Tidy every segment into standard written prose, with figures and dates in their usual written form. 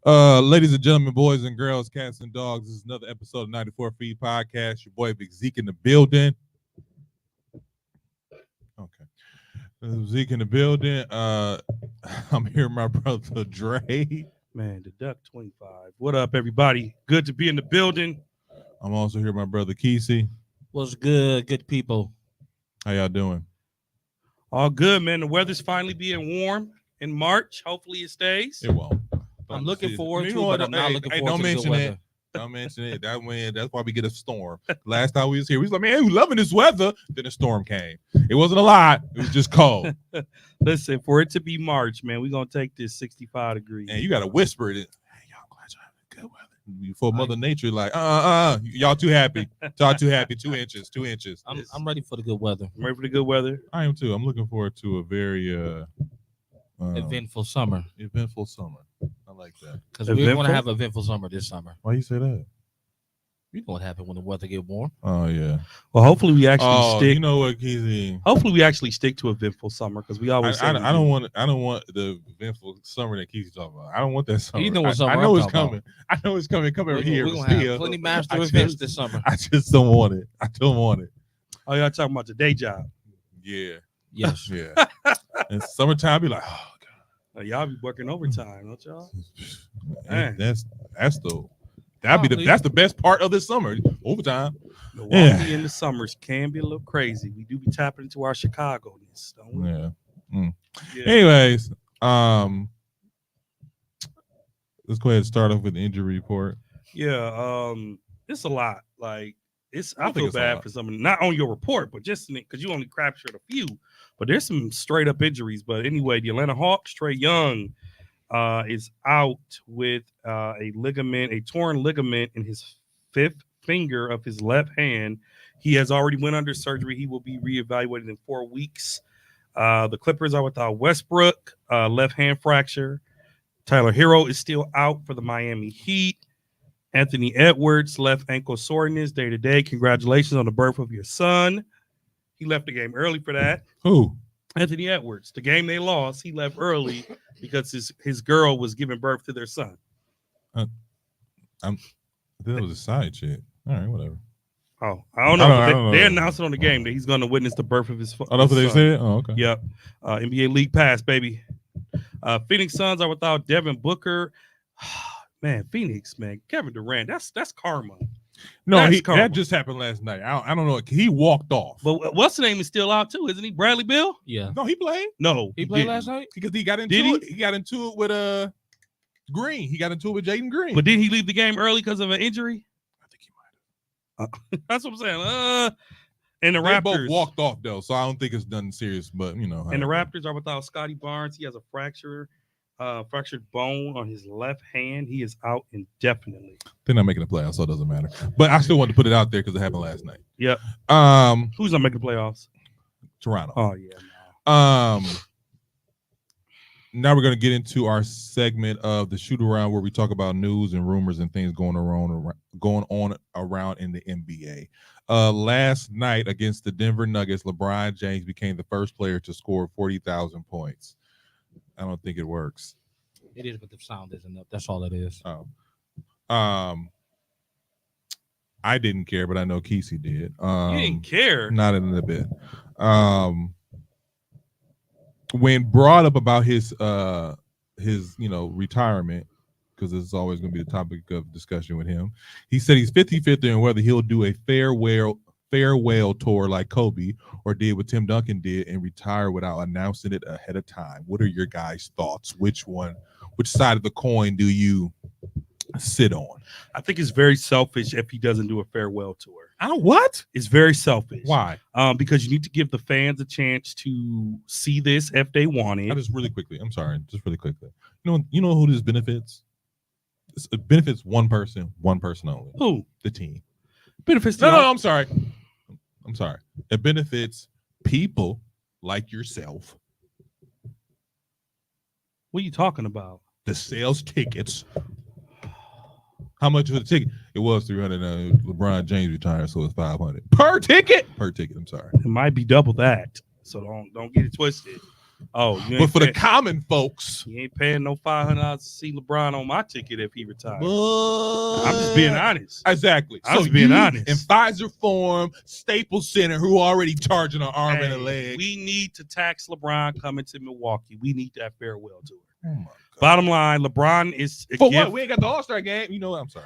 Ladies and gentlemen, boys and girls, cats and dogs, this is another episode of 94 Feed Podcast. Your boy Big Zeke in the building. Okay. Zeke in the building. I'm here with my brother Dre. Man, the Duck 25. What up, everybody? Good to be in the building. I'm also here with my brother Kesey. What's good, good people? How y'all doing? All good, man. The weather's finally being warm in March. Hopefully it stays. It won't. I'm looking forward You to know it, what? but I'm not looking forward don't to the mention good it. weather. Don't mention it. That's why we get a storm. Last time we was here, we was like, man, we loving this weather. Then a storm came. It wasn't a lot. It was just cold. Listen, for it to be March, man, we're going to take this 65 degrees. And you got to whisper it. Hey, y'all glad y'all having good weather. Before Mother Nature, like, y'all too happy. Y'all too happy. 2 inches. 2 inches. I'm ready for the good weather. I'm ready for the good weather. I am too. I'm looking forward to a very Eventful summer. eventful summer. I like that. Because we're going Eventful? to have an eventful summer this summer. Why you say that? You know what happens when the weather get warm. Oh yeah. Well, hopefully we actually stick. You know what, Keezy? Hopefully we actually stick to eventful summer because we always say I we don't do. want the eventful summer that Keezy talking about. I don't want that summer. You know what summer I know I'm it's talking coming. I know it's coming. Come over We're here. going but to have still, plenty master I events just- this summer. I just don't want it. I don't want it. Oh, y'all talking about the day job. Yeah. Yes. Yeah. And summertime be like, oh Y'all be working overtime, don't y'all? god. Man. That's the Probably. that's the best part of this summer. Overtime. Milwaukee Yeah. in the summers can be a little crazy. We do be tapping into our Chicago-ness, don't we? Yeah. Yeah. Anyways, let's go ahead and start off with the injury report. Yeah, it's a lot. Like I I think feel it's a bad lot. for some, not on your report, but just because you only captured a few. But there's some straight up injuries. But anyway, the Atlanta Hawks, Trae Young, is out with a torn ligament in his fifth finger of his left hand. He has already went under surgery. He will be reevaluated in 4 weeks. The Clippers are without Westbrook, left hand fracture. Tyler Hero is still out for the Miami Heat. Anthony Edwards, left ankle soreness day to day. Congratulations on the birth of your son. He left the game early for that. Who? Anthony Edwards, the game they lost, he left early because his girl was giving birth to their son. I think that was a side chick. All right, whatever. Oh, I don't know. I but don't they know. announced it on the game that he's going to witness the birth of his son. Oh, that's what they said? Oh, okay. Yep. NBA League Pass, baby. Phoenix Suns are without Devin Booker. Man, Phoenix, man. Kevin Durant, that's karma. No, That's karma. that just happened last night. I don't know. He walked off. But what's the name is still out too, isn't he? Bradley Beal? Yeah. No, he played No, He played didn't. last night? because he got into Did he? it. He got into it with Green. He got into it with Jaden Green. But did he leave the game early because of an injury? I think he might That's what I'm saying. And the have. They Raptors both walked off though, so I don't think it's nothing serious. But you know, and the Raptors are without Scotty Barnes. He has a fractured bone on his left hand. He is out indefinitely. they're not making the playoffs, so it doesn't matter. But I still wanted to put it out there because it happened last night. Yep. Who's not making the playoffs? Toronto. Oh yeah. No. Now we're going to get into our segment of the shoot around where we talk about news and rumors and things going on around in the NBA. Last night against the Denver Nuggets, LeBron James became the first player to score 40,000 points. I don't think it works. It is, but the sound isn't up. That's all it is. Oh. I didn't care, but I know Kesey did. You didn't care. Not in a bit. When brought up about his retirement, because it's always going to be the topic of discussion with him, he said he's 50-50 on whether he'll do a farewell tour like Kobe or did what Tim Duncan did and retire without announcing it ahead of time. What are your guys' thoughts? Which side of the coin do you sit on? I think it's very selfish if he doesn't do a farewell tour. What? It's very selfish. Why? Because you need to give the fans a chance to see this if they want it. Just really quickly. You know who this benefits? It benefits one person only. Who The team. benefits? No, I'm sorry. It benefits people like yourself. What are you talking about? The sales tickets. How much was the ticket? It was $300. LeBron James retired, so it's $500 per ticket. I'm sorry. It might be double that. So don't get it twisted. Oh, you But ain't for the pay- common folks, you ain't paying no $500 to see LeBron on my ticket if he retires. but I'm just being honest. Exactly. I'm So just being you honest. in Pfizer Forum, Staples Center, who already charging an arm and a Hey, leg. we need to tax LeBron coming to Milwaukee. We need that farewell tour. Oh my God. Bottom line, LeBron is a For gift. what? We ain't got the All-Star game. You know what? I'm sorry.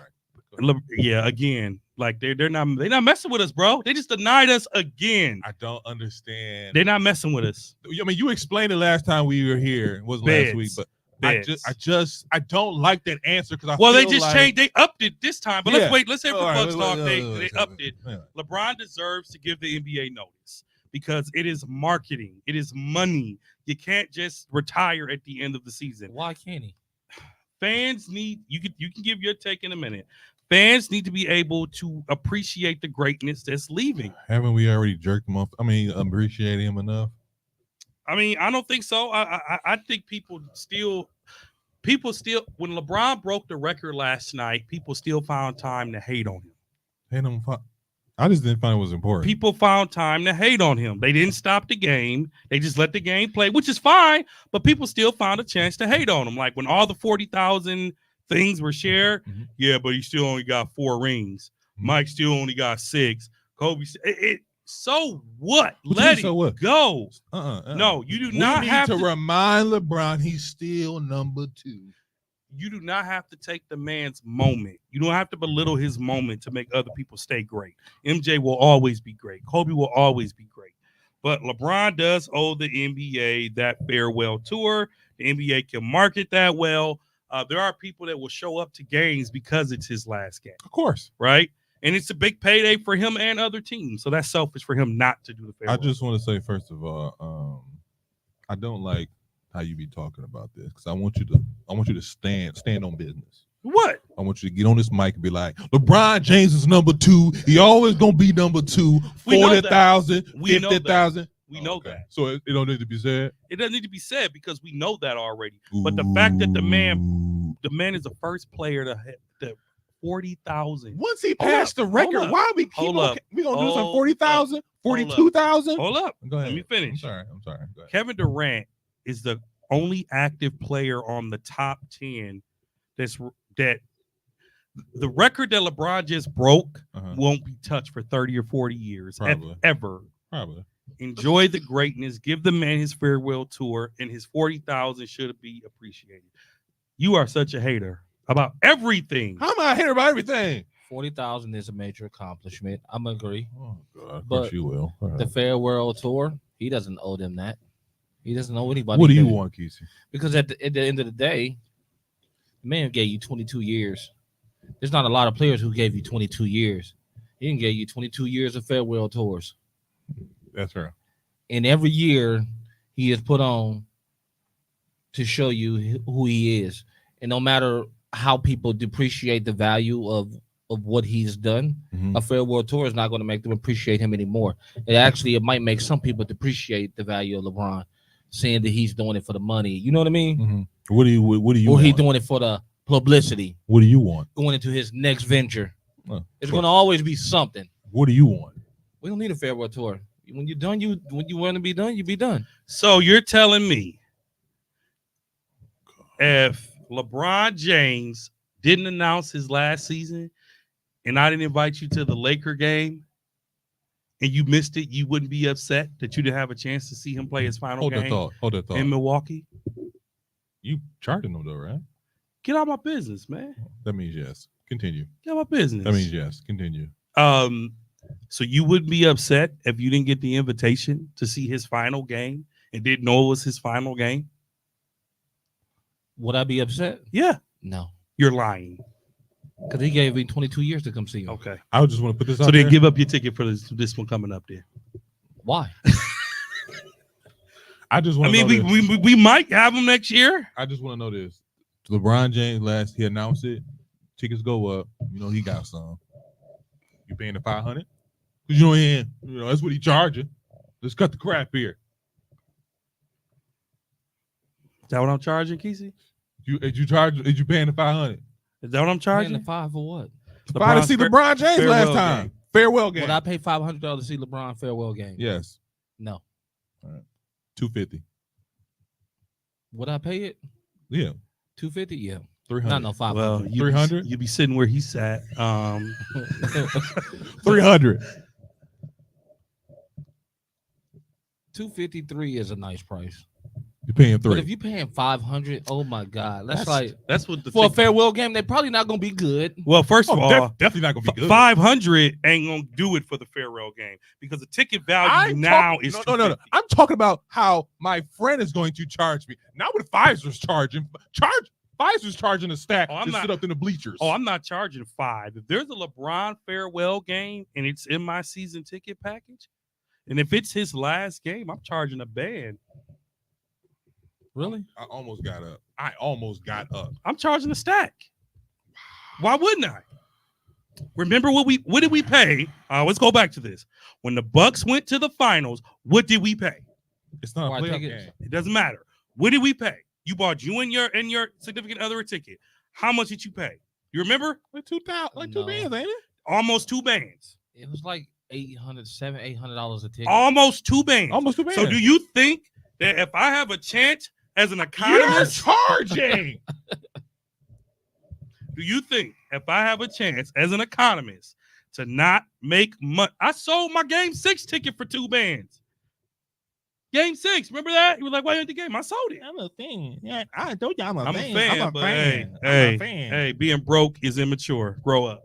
Yeah, again, like they're not messing with us, bro. They just denied us again. I don't understand. They're not messing with us. I mean, you explained it last time we were here. It was Beds. last week, but Beds. I don't like that answer because I Well, they feel just like, changed. They upped it this time. But Yeah. let's wait. Let's hear All from right, Bucks wait, talk. wait, They wait, upped it. yeah. LeBron deserves to give the NBA notice because it is marketing. It is money. You can't just retire at the end of the season. Why can't he? Fans need you can give your take in a minute. Fans need to be able to appreciate the greatness that's leaving. Haven't we already jerked him off? I mean, appreciate him enough. I mean, I don't think so. I think people still when LeBron broke the record last night, people still found time to hate on him. I just didn't find it was important. People found time to hate on him. They didn't stop the game. They just let the game play, which is fine. But people still found a chance to hate on him. Like when all the 40,000 things were shared. Mm-hmm. Yeah, but he still only got 4 rings. Mm-hmm. Mike still only got 6. Kobe. So what? What Let it so what? go. No, you do not have to remind LeBron he's still number 2. You do not have to take the man's moment. You don't have to belittle his moment to make other people stay great. MJ will always be great. Kobe will always be great. But LeBron does owe the NBA that farewell tour. The NBA can market that well. There are people that will show up to games because it's his last game. Of course. Right? And it's a big payday for him and other teams. So that's selfish for him not to do the farewell. I just want to say, first of all, I don't like how you be talking about this because I want you to stand on business. What? I want you to get on this mic and be like, LeBron James is number 2. He always gonna be number 2. 40,000, 50,000. We know that. So it don't need to be said. It doesn't need to be said because we know that already. But the fact that the man is the first player to hit the 40,000. Once he passed the record, why we keep on? We gonna do some 40,000, 42,000? Hold up. Go ahead. Let me finish. I'm sorry. Go ahead. Kevin Durant is the only active player on the top 10 that the record that LeBron just broke won't be touched for 30 or 40 years. Ever. Probably. Enjoy the greatness. Give the man his farewell tour, and his 40,000 should be appreciated. You are such a hater about everything. How am I a hater about everything? 40,000 is a major accomplishment. I'm agree. Oh God, of But course you will. The farewell tour, he doesn't owe them that. He doesn't owe anybody. What do you want, Kesey? Because at the end of the day, the man gave you 22 years. There's not a lot of players who gave you 22 years. He gave you 22 years of farewell tours. That's right. And every year he is put on to show you who he is. And no matter how people depreciate the value of what he's done, a farewell tour is not going to make them appreciate him anymore. It might make some people depreciate the value of LeBron, saying that he's doing it for the money. You know what I mean? Mm-hmm. What do you Or want? he's doing it for the publicity. What do you want? Going into his next venture. It's sure. going to always be something. What do you want? We don't need a farewell tour. When you're done, when you want to be done, you be done. So you're telling me if LeBron James didn't announce his last season and I didn't invite you to the Laker game and you missed it, you wouldn't be upset that you didn't have a chance to see him play his final game Hold that thought. in Milwaukee? You charging them though, right? Get out of my business, man. That means yes. Continue. Get out of my business. That means yes. Continue. So you wouldn't be upset if you didn't get the invitation to see his final game and didn't know it was his final game? Would I be upset? Yeah. No. You're lying. Because he gave me 22 years to come see him. Okay. I just want to put this out So there. then give up your ticket for this one coming up there. Why? I just want I to mean, we might have him next year. I just want to know this. LeBron James he announced it. Tickets go up. You know he got some. You paying the $500? Because that's what he charging. Let's cut the crap here. Is that what I'm charging, Kesey? Is you paying the $500? Is that what I'm charging? Paying the $5 for what? To see LeBron James last time. Game. Farewell game. Would I pay $500 to see LeBron farewell game? Yes. No. All right. $250. Would I pay it? Yeah, 250? Yeah. 300. Not no 500. Well, 300? you'd be sitting where he sat. 300. 253 is a nice price. You're paying But if 3. you're paying 500, oh my God, that's like that's what the for a ticket- farewell game. They're probably not gonna be good. Well, first of all, definitely not gonna be good. 500 ain't gonna do it for the farewell game because the ticket value now is no. $250. I'm talking about how my friend is going to charge me. Not what Pfizer's charging. Pfizer's charging a stack to sit up in the bleachers. Oh, I'm not charging $5. If there's a LeBron farewell game and it's in my season ticket package, and if it's his last game, I'm charging a band. Really? I almost got up. I'm charging a stack. Why wouldn't I? Remember what did we pay? Let's go back to this. When the Bucks went to the finals, what did we pay? It's not a Why playoff tickets? game. It doesn't matter. What did we pay? You bought you and your significant other a ticket. How much did you pay? You remember? Like 2,000, like No. 2 bands, ain't it? Almost 2 bands. It was like $800 a ticket. Almost 2 bands. Almost 2 bands. So do you think that if I have a chance as an You're economist, charging? do you think if I have a chance as an economist to not make money? I sold my game 6 ticket for 2 bands. Game 6, remember that? You were like, why ain't the game? I sold it. I'm a fan. Yeah, I told you I'm I'm a fan, but hey, being broke is immature. Grow up.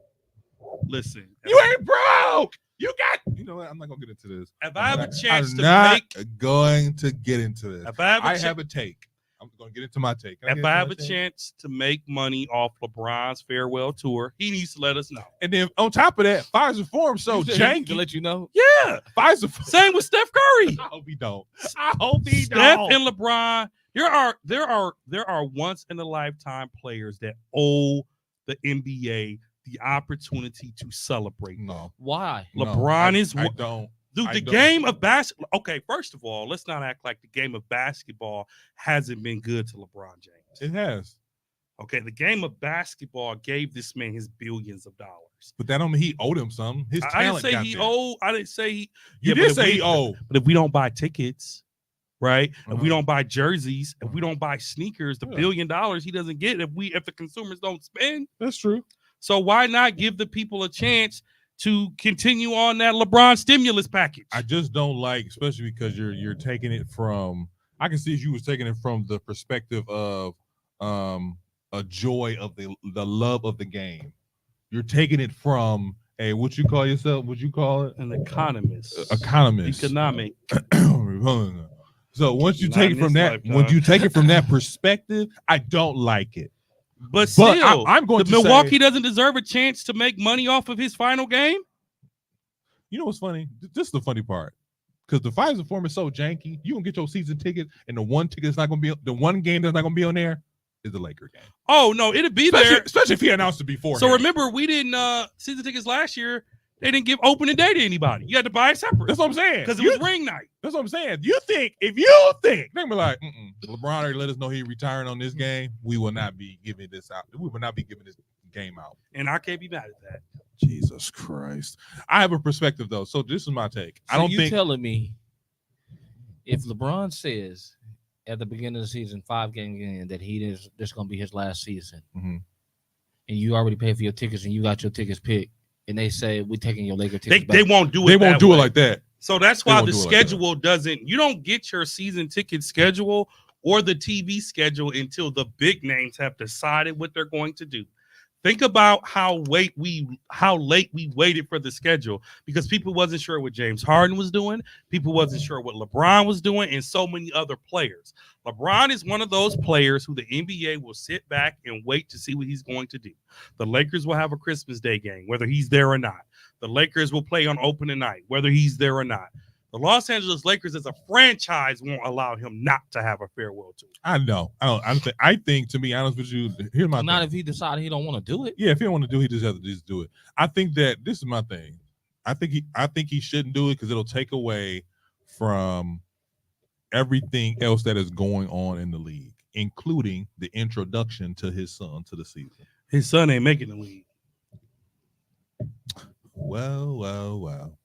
Listen. You ain't broke. You know what? I'm not gonna get into this. If I have a chance I'm to not make, going to get into this. if I have a take. I'm gonna get into my take. Can if get I into have my a take? chance to make money off LeBron's farewell tour, he needs to let us know. And then on top of that, Pfizer form so You said he need to janky. let you know. Yeah. Pfizer. Same with Steph Curry. I hope he don't. I hope he Steph don't. and LeBron. There are once in a lifetime players that owe the NBA the opportunity to celebrate. No, Why? LeBron no, is I one. don't. Dude, I the don't. game of basketball. Okay, first of all, let's not act like the game of basketball hasn't been good to LeBron James. It has, Okay, the game of basketball gave this man his billions of dollars. but that don't mean he owed him something. His I didn't talent say got he there. owed. I didn't say he. You Yeah, but did if say we- he owed. But if we don't buy tickets, right? If Uh-huh. we don't buy jerseys, if we don't buy sneakers, the Yeah. $1 billion he doesn't get if the consumers don't spend. That's true. So why not give the people a chance to continue on that LeBron stimulus package? I just don't like, especially because you're taking it from. I can see if you was taking it from the perspective of a joy of the love of the game. You're taking it from a what you call yourself? What you call it? An economist, Economist. economic. So once you Not take in it from this that, lifetime. once you take it from that perspective, I don't like it. But still, I'm going the to Milwaukee say, doesn't deserve a chance to make money off of his final game. you know what's funny? This is the funny part. Because the Pfizer form is so janky, you gonna get your season ticket, and the one ticket that's not gonna be the one game that's not gonna be on there is the Laker game. Oh no, it'd be there. Especially if he announced it before. So remember, we didn't season tickets last year. They didn't give opening day to anybody. You had to buy it separate That's what I'm saying. because it was ring night. That's what I'm saying. If you think they're gonna be like, LeBron already let us know he's retiring on this game, we will not be giving this out. We will not be giving this game out. And I can't be mad at that. Jesus Christ. I have a perspective though. So this is my take. I So don't you think telling me if LeBron says at the beginning of the season, 5-game game, that this gonna be his last season, Mhm. and you already paid for your tickets and you got your tickets picked, and they say we're taking your Laker tickets They back. won't do it. they won't that do way. it like that. So that's They why won't the do it like that. schedule doesn't. You don't get your season ticket schedule or the TV schedule until the big names have decided what they're going to do. Think about how late we waited for the schedule because people wasn't sure what James Harden was doing, people wasn't sure what LeBron was doing, and so many other players. LeBron is one of those players who the NBA will sit back and wait to see what he's going to do. The Lakers will have a Christmas Day game, whether he's there or not. The Lakers will play on opening night, whether he's there or not. The Los Angeles Lakers as a franchise won't allow him not to have a farewell tour. I know. I think to be honest with you, here's my Not thing. if he decided he don't want to do it. Yeah, if he don't want to do it, he just has to just do it. I think that this is my thing. I think he shouldn't do it because it'll take away from everything else that is going on in the league, including the introduction to his son to the season. His son ain't making the league. Well.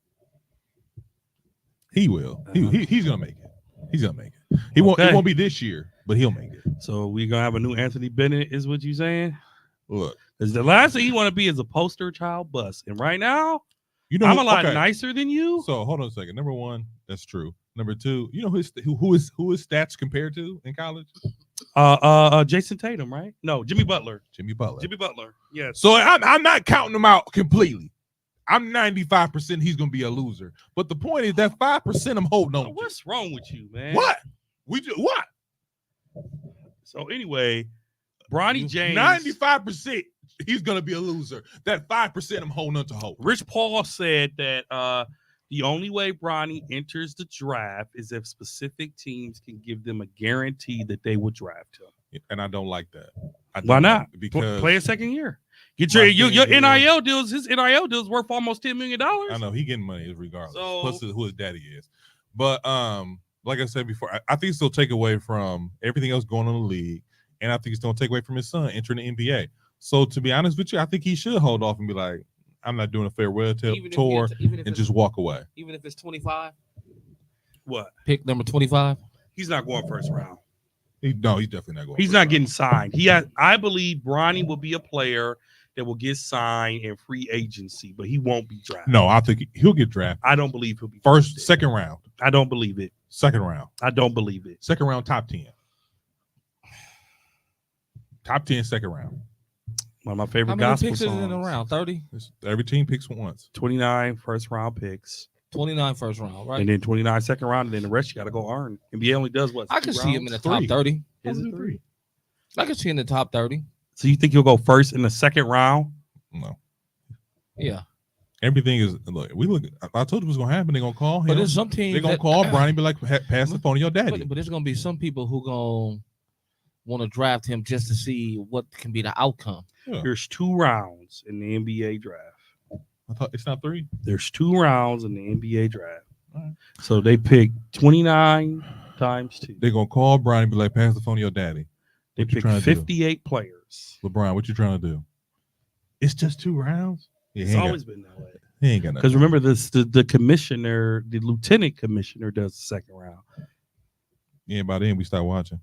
He will. He's gonna make it. He's gonna make it. He won't. It Okay. won't be this year, but he'll make it. So we're gonna have a new Anthony Bennett, is what you saying? Look, Because the last thing you want to be is a poster child bust. And right now, you know, I'm a lot okay. nicer than you. So hold on a second. Number one, that's true. Number two, you know who his stats compared to in college? Jason Tatum, right? No, Jimmy Butler. Jimmy Butler. Jimmy Butler. Yes. So I'm not counting him out completely. I'm 95% he's gonna be a loser. But the point is that 5% I'm holding on. What's wrong with you, man? What? We do what? So anyway, Bronny James, 95% he's gonna be a loser. That 5% I'm holding on to hope. Rich Paul said that the only way Bronny enters the draft is if specific teams can give them a guarantee that they will draft him. And I don't like that. Why not? Because play a second year. Get your NIL deals. His NIL deals worth almost $10 million. I know he getting money regardless. So, plus who his daddy is. But like I said before, I think it's still take away from everything else going on in the league, and I think it's going to take away from his son entering the NBA. So to be honest with you, I think he should hold off and be like, I'm not doing a farewell tour and just walk away. Even if it's 25. What? Pick number 25. He's not going first round. He's definitely not going. He's not getting signed. I believe Bronny will be a player that will get signed in free agency, but he won't be drafted. No, I think he'll get drafted. I don't believe he'll be first, second round. I don't believe it. Second round. I don't believe it. Second round, top 10. Top 10, second round. One of my favorite How many gospel picks songs. is in a round? 30? Every team picks once. 29 first round picks. 29 first round, right? And then 29 second round, and then the rest you got to go earn. NBA only does what? I can see him in the top 30. Is it 3? I can see in the top 30. So you think he'll go first in the second round? No. Yeah. Everything is look. I told you what's gonna happen. They're gonna call him. But there's some teams they're gonna call Bronny and be like, pass the phone to your daddy. But there's gonna be some people who gonna want to draft him just to see what can be the outcome. Yeah. There's 2 rounds in the NBA draft. I thought it's not 3. There's 2 rounds in the NBA draft. Right. So they pick 29 times 2. They're gonna call Bronny and be like, pass the phone to your daddy. They What you pick trying to do? 58 players. LeBron, what you trying to do? It's just 2 rounds. Yeah, It's always been that way. He ain't got nothing. Because remember, the commissioner, the lieutenant commissioner, does the second round. Yeah, by then we start watching.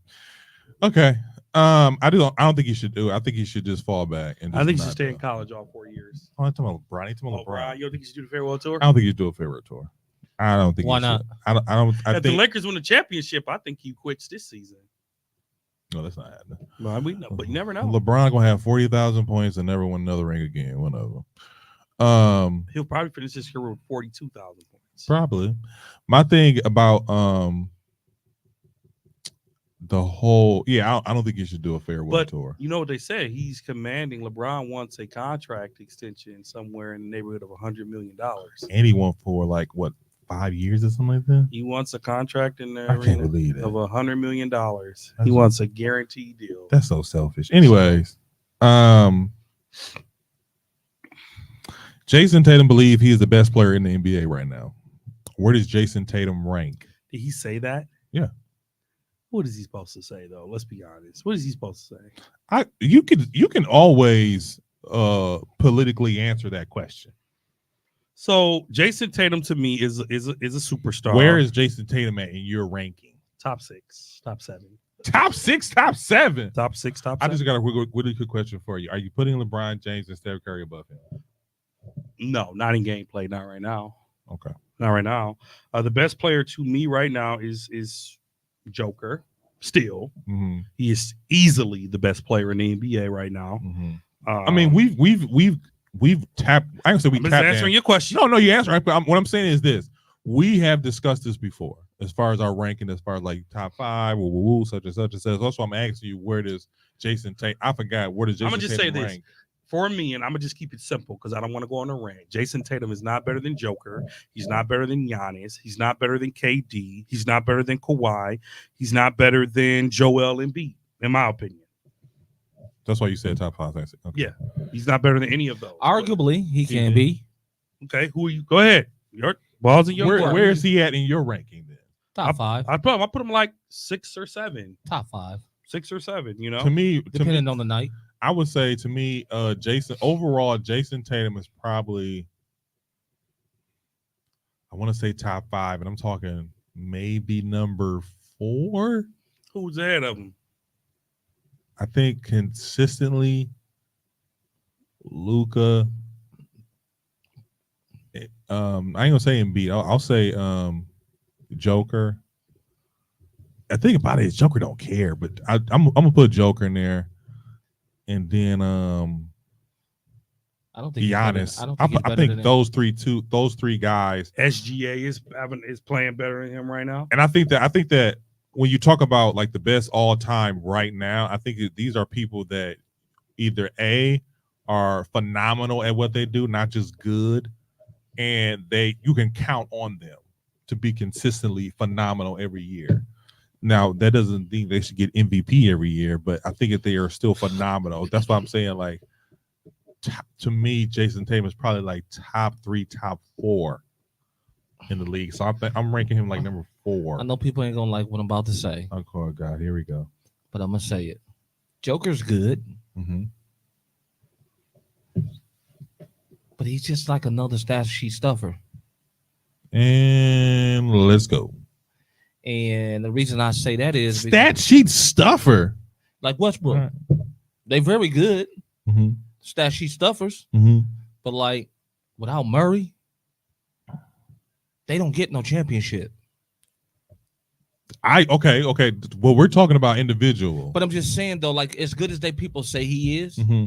Okay. I don't think he should do it. I think he should just fall back. And I think he not should stay do in it. college all 4 years. Oh, I'm talking about LeBron. I'm talking about LeBron. Brian, you don't think he should do the farewell tour? I don't think he should do a farewell tour. I don't think. Why he not? should. I don't. I If the think. Lakers win the championship, I think he quits this season. No, that's not happening. Well, we know, but you never know. LeBron gonna have 40,000 points and never win another ring again. One of them. He'll probably finish this year with 42,000 points. Probably. My thing about the whole I don't think you should do a farewell But tour. you know what they say? He's commanding. LeBron wants a contract extension somewhere in the neighborhood of $100 million. And he won for like what 5 years or something like that. He wants a contract in there I can't believe of that. $100 million. He wants a guaranteed deal. That's so selfish. Anyways, Jason Tatum believe he is the best player in the NBA right now. Where does Jason Tatum rank? Did he say that? Yeah. What is he supposed to say though? Let's be honest. What is he supposed to say? You can always politically answer that question. So Jason Tatum to me is a superstar. Where is Jason Tatum at in your ranking? top 6, top 7, Top 6, top 7. top 6, top 7? I just got a really quick question for you. Are you putting LeBron James and Steph Curry above him? No, not in gameplay. Not right now. Okay. Not right now. The best player to me right now is Joker. Still, Mm-hmm. he is easily the best player in the NBA right now. Mm-hmm. I mean, we've tapped. I can say we I'm just tapped answering in. your question. No, you answer. What I'm saying is this: we have discussed this before, as far as our ranking, as far as like top 5, such and such and such. Also, I'm asking you, where does Jason Tatum? I forgot where does Jason. I'm gonna just say Tatum this rank? for me, and I'm gonna just keep it simple because I don't want to go on a rant. Jason Tatum is not better than Joker. He's not better than Giannis. He's not better than KD. He's not better than Kawhi. He's not better than Joel Embiid, in my opinion. That's why you said top 5. Okay. Yeah, he's not better than any of those. Arguably, he can be. Okay, who are you? Go ahead. Your balls in your court. Where is he at in your ranking then? Top 5. I put him like 6 or 7. Top 5. 6 or 7. You know. To me, Depending on the night. I would say to me, Jason Tatum is probably, I want to say top 5, and I'm talking maybe number 4. Who's ahead of him? I think consistently, Luka. I ain't gonna say Embiid. I'll say Joker. I think about it, Joker don't care, but I'm gonna put Joker in there, and then I don't think he's better. Giannis. I don't think he's I better think than him. those three guys, SGA is playing better than him right now. and I think that when you talk about like the best all time right now, I think these are people that either A are phenomenal at what they do, not just good, and you can count on them to be consistently phenomenal every year. Now that doesn't mean they should get MVP every year, but I think that they are still phenomenal. That's why I'm saying, like, to me, Jason Tatum is probably like top 3, top 4 in the league. So I'm ranking him like number 4. I know people ain't gonna like what I'm about to say, Oh God, here we go. but I'm gonna say it. Joker's good, but he's just like another stat sheet stuffer. And let's go. And the reason I say that is Stat sheet stuffer. like Westbrook, Right. they very good Mm-hmm. stat sheet stuffers, Mm-hmm. but like without Murray, they don't get no championship. Okay. Well, we're talking about individual. But I'm just saying though, like as good as they people say he is, Mm-hmm.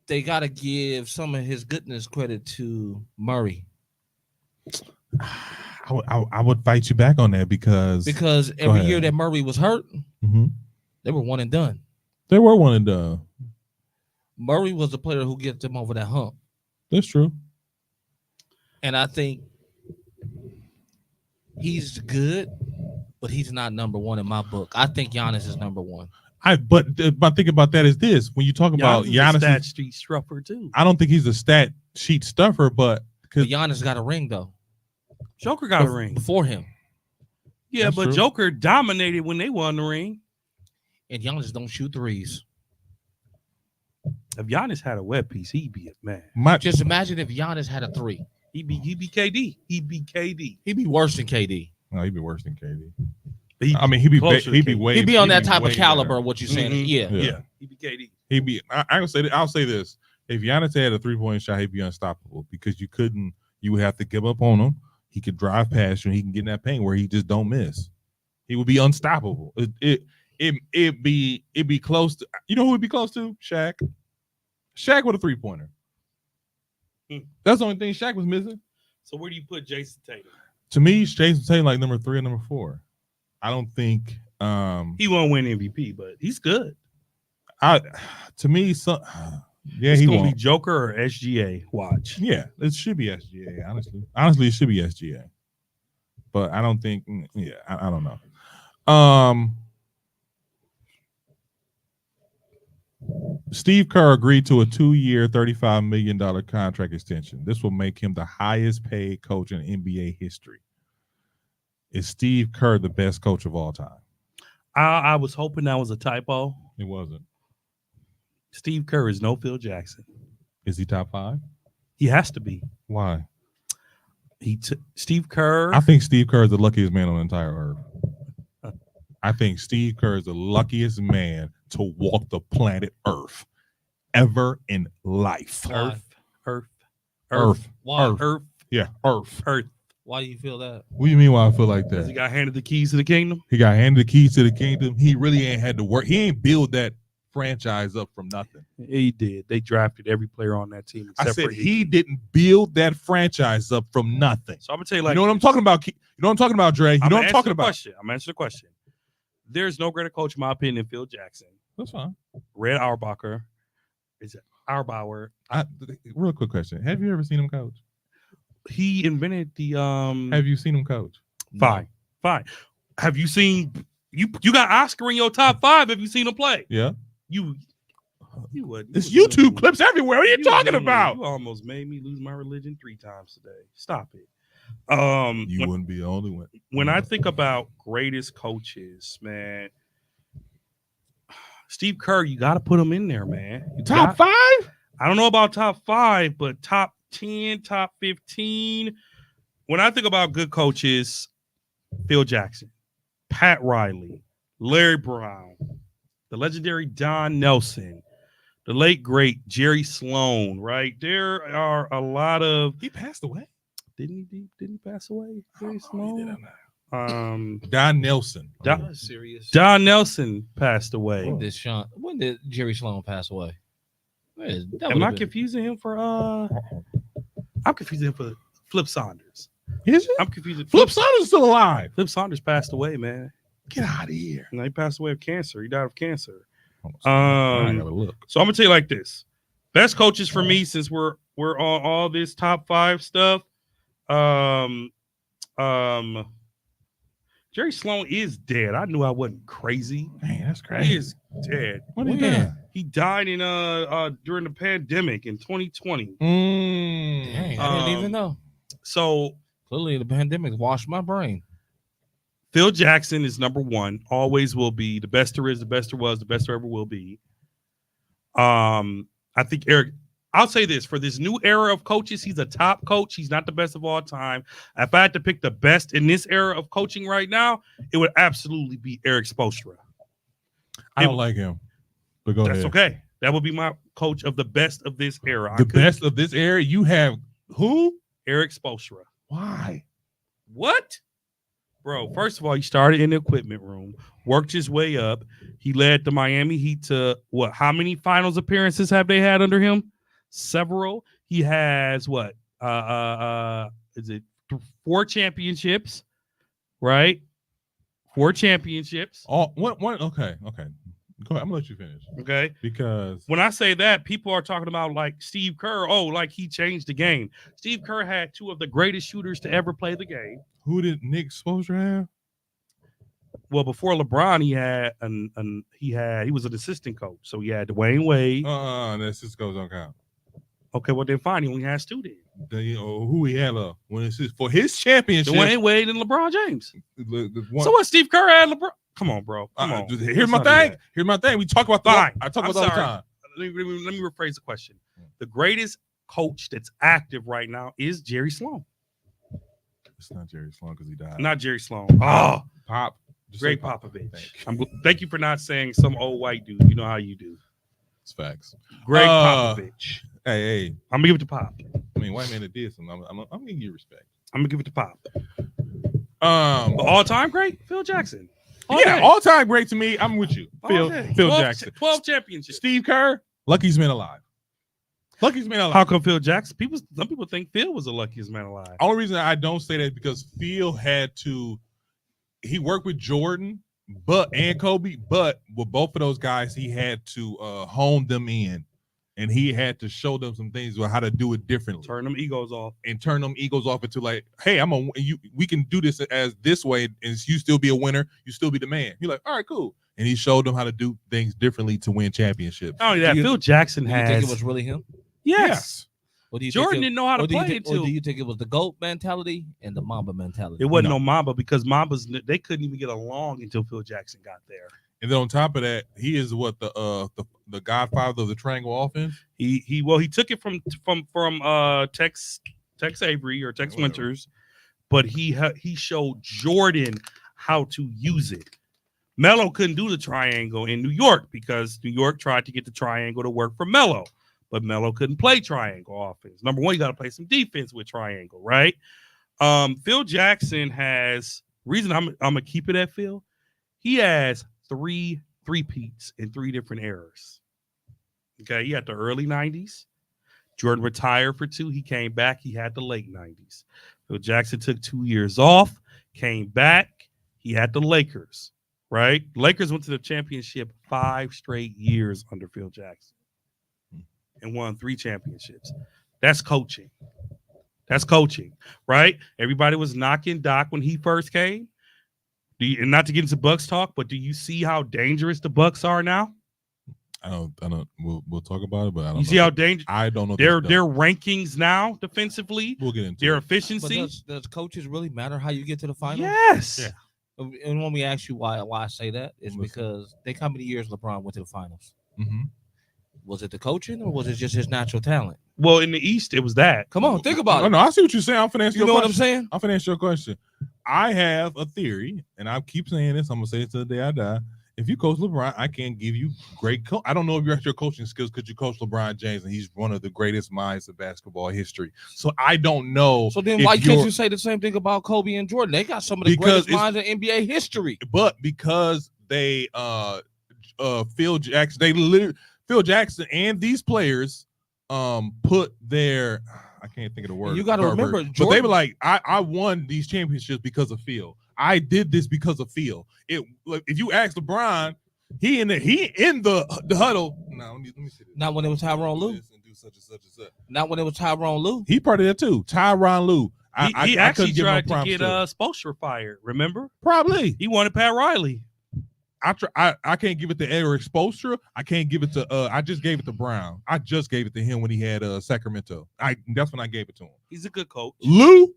they gotta give some of his goodness credit to Murray. I would fight you back on that because Every year that Murray was hurt, mm-hmm. they were one and done. They were one and done. Murray was the player who gets them over that hump. That's true. And I think he's good, but he's not number one in my book. I think Giannis is number one. But my thing about that is this: when you talk about Giannis, stat sheet stuffer too. I don't think he's a stat sheet stuffer, but But Giannis got a ring though. Joker got a ring before him. Yeah, That's but true. Joker dominated when they won the ring. And Giannis don't shoot threes. If Giannis had a web piece, he'd be a man. Just imagine if Giannis had a 3. He'd be KD. He'd be KD. He'd be worse than KD. No, he'd be worse than KD. He'd be way. He'd be on that type of way caliber. better. What you're saying? Mhm. Yeah. Yeah. He'd be KD. He'd be. I'll say this: if Giannis had a 3-point shot, he'd be unstoppable because you would have to give up on him. He could drive past you, and he can get in that paint where he just don't miss. He would be unstoppable. It'd be close to. You know who would be close to? Shaq. Shaq with a 3-pointer. That's the only thing Shaq was missing. So where do you put Jason Tatum? To me, Jason Tatum like number 3 and number 4. I don't think He won't win MVP, but he's good. To me, yeah, It's he gonna won't. be Joker or SGA. Watch. Yeah, it should be SGA. Honestly, it should be SGA. But I don't think. Yeah, I don't know. Steve Kerr agreed to a 2-year, $35 million contract extension. This will make him the highest paid coach in NBA history. Is Steve Kerr the best coach of all time? I was hoping that was a typo. It wasn't. Steve Kerr is no Phil Jackson. Is he top 5? He has to be. Why? Steve Kerr. I think Steve Kerr is the luckiest man on the entire earth. I think Steve Kerr is the luckiest man to walk the planet Earth ever in life. Earth. Why? Earth. Yeah, Earth. Why do you feel that? What do you mean why I feel like Because he that? got handed the keys to the kingdom. He got handed the keys to the kingdom. He really ain't had to work. He ain't build that franchise up from nothing. He did. They drafted every player on that team. I Except said for he didn't build that franchise up from nothing. So I'm gonna tell you, You know what I'm talking about? You know what I'm talking about, Dre? You know what I'm talking about? I'm answering the question. There's no greater coach, in my opinion, than Phil Jackson. That's fine. Red Auerbach. Is it Auerbauer? Real quick question: have you ever seen him coach? He invented the Have you seen him coach? Fine. Have you seen you got Oscar in your top 5? Have you seen him play? Yeah. You would. There's YouTube clips everywhere. What are you talking about? You almost made me lose my religion 3 times today. Stop it. You wouldn't be the only one. When I think about greatest coaches, man, Steve Kerr, you got to put him in there, man. Top 5? I don't know about top 5, but top 10, top 15. When I think about good coaches, Phil Jackson. Pat Riley, Larry Brown, the legendary Don Nelson, the late great Jerry Sloan, right? There are a lot of. He passed away. Didn't he pass away? Jerry Oh, he did Sloan. not. Don Nelson. That's serious. Don Nelson passed away. When did Jerry Sloan pass away? Am I confusing him for I'm confusing him for Flip Saunders. Is it? I'm confused. Flip Saunders is still alive. Flip Saunders passed away, man. Get out of here. No, he passed away of cancer. He died of cancer. I gotta look. So I'm gonna tell you like this: best coaches for me, since we're on all this top 5 stuff. Jerry Sloan is dead. I knew I wasn't crazy. Man, that's crazy. He is dead. What did he die? He died in during the pandemic in 2020. Dang, I didn't even know. So Clearly, the pandemic washed my brain. Phil Jackson is number 1. Always will be. The best there is, the best there was, the best there ever will be. I think Eric. I'll say this, for this new era of coaches, he's a top coach. He's not the best of all time. If I had to pick the best in this era of coaching right now, it would absolutely be Eric Spoelstra. I don't like him. But go ahead. That's okay. That would be my coach of the best of this era. The best of this era? You have who? Eric Spoelstra. Why? What? Bro, first of all, he started in the equipment room, worked his way up. He led the Miami Heat to what? How many finals appearances have they had under him? Several. He has what? Is it 4 championships? Right? 4 championships. Oh, one. Okay. Go ahead. I'm gonna let you finish. Okay. Because when I say that, people are talking about like Steve Kerr. Oh, like he changed the game. Steve Kerr had 2 of the greatest shooters to ever play the game. Who did Nick Spoelstra have? Well, before LeBron, he was an assistant coach. So he had Dwayne Wade. That just goes on count. Okay, well then fine. He only has 2 then. Who he had when it's for his championship. Dwayne Wade and LeBron James. One, So what? Steve Kerr had LeBron. Come on, bro. Come on. Here's my thing. Here's my thing. We talk about Fine. I talk I'm about that all the sorry. time. Let me rephrase the question. The greatest coach that's active right now is Jerry Sloan. It's not Jerry Sloan because he died. Not Jerry Sloan. Oh, Pop. Greg Popovich. Thank you for not saying some old white dude. You know how you do. It's facts. Greg Popovich. Hey. I'm gonna give it to Pop. I mean, white man that did something. I'm gonna give you respect. I'm gonna give it to Pop. But all time great, Phil Jackson. All time great to me. I'm with you, Phil 12, Jackson. 12 championships. Steve Kerr, luckiest man alive. Luckiest man alive. How come Phil Jackson? Some people think Phil was the luckiest man alive. Only reason I don't say that is because Phil had to. He worked with Jordan, and Kobe, but with both of those guys, he had to hone them in, and he had to show them some things about how to do it differently. Turn them egos off into like, hey, we can do this as this way, and you still be a winner, you still be the man. You're like, all right, cool. And he showed them how to do things differently to win championships. Oh yeah, Phil Jackson Do you has. think it was really him? Yes. Or do you Jordan didn't know how to play it too. Or do you think it was the GOAT mentality and the Mamba mentality? It wasn't no Mamba because Mambas they couldn't even get along until Phil Jackson got there. And then on top of that, he is what the godfather of the triangle offense. He took it from Tex Avery or Tex Winters, but he showed Jordan how to use it. Melo couldn't do the triangle in New York because New York tried to get the triangle to work for Melo, but Melo couldn't play triangle offense. Number one, you got to play some defense with triangle, right? Phil Jackson has reason I'm gonna keep it at Phil. He has 3 3-peats in 3 different eras. Okay, he had the early 90s. Jordan retired for 2. He came back. He had the late 90s. Phil Jackson took 2 years off, came back. He had the Lakers, right? Lakers went to the championship 5 straight years under Phil Jackson and won 3 championships. That's coaching. That's coaching, right? Everybody was knocking Doc when he first came. And not to get into Bucks talk, but do you see how dangerous the Bucks are now? I don't. We'll talk about it, but I don't. You see how dangerous? I don't know their rankings now defensively. We'll get into their it. efficiency. Does coaches really matter how you get to the finals? Yes. Yeah. And when we ask you why I say that, it's because think how many years LeBron went to the finals. Mm-hmm. Was it the coaching or was it just his natural talent? Well, in the East, it was that. Come on, think about it. No, I see what you're saying. I'm finna answer you your know question. What I'm saying? I'm finna answer your question. I have a theory, and I keep saying this. I'm gonna say it till the day I die. If you coach LeBron, I can't give you great coach. I don't know if you're at your coaching skills because you coach LeBron James, and he's one of the greatest minds of basketball history. So I don't know. So then, why can't you say the same thing about Kobe and Jordan? They got some of the greatest minds in NBA history. But because they, Phil Jackson and these players, put their, I can't think of the word. You got to remember, Jordan, but they were like, I won these championships because of Phil. I did this because of Phil. If you ask LeBron, he in the huddle. No, let me see this. Not when it was Tyronn Lue. And do such and such and such. Not when it was Tyronn Lue. He part of that too. Tyronn Lue. He actually tried to get Spoelstra fired. Remember? Probably. He wanted Pat Riley. I can't give it to Eric Spoelstra. I can't give it to I just gave it to Brown. I just gave it to him when he had Sacramento. That's when I gave it to him. He's a good coach. Lou,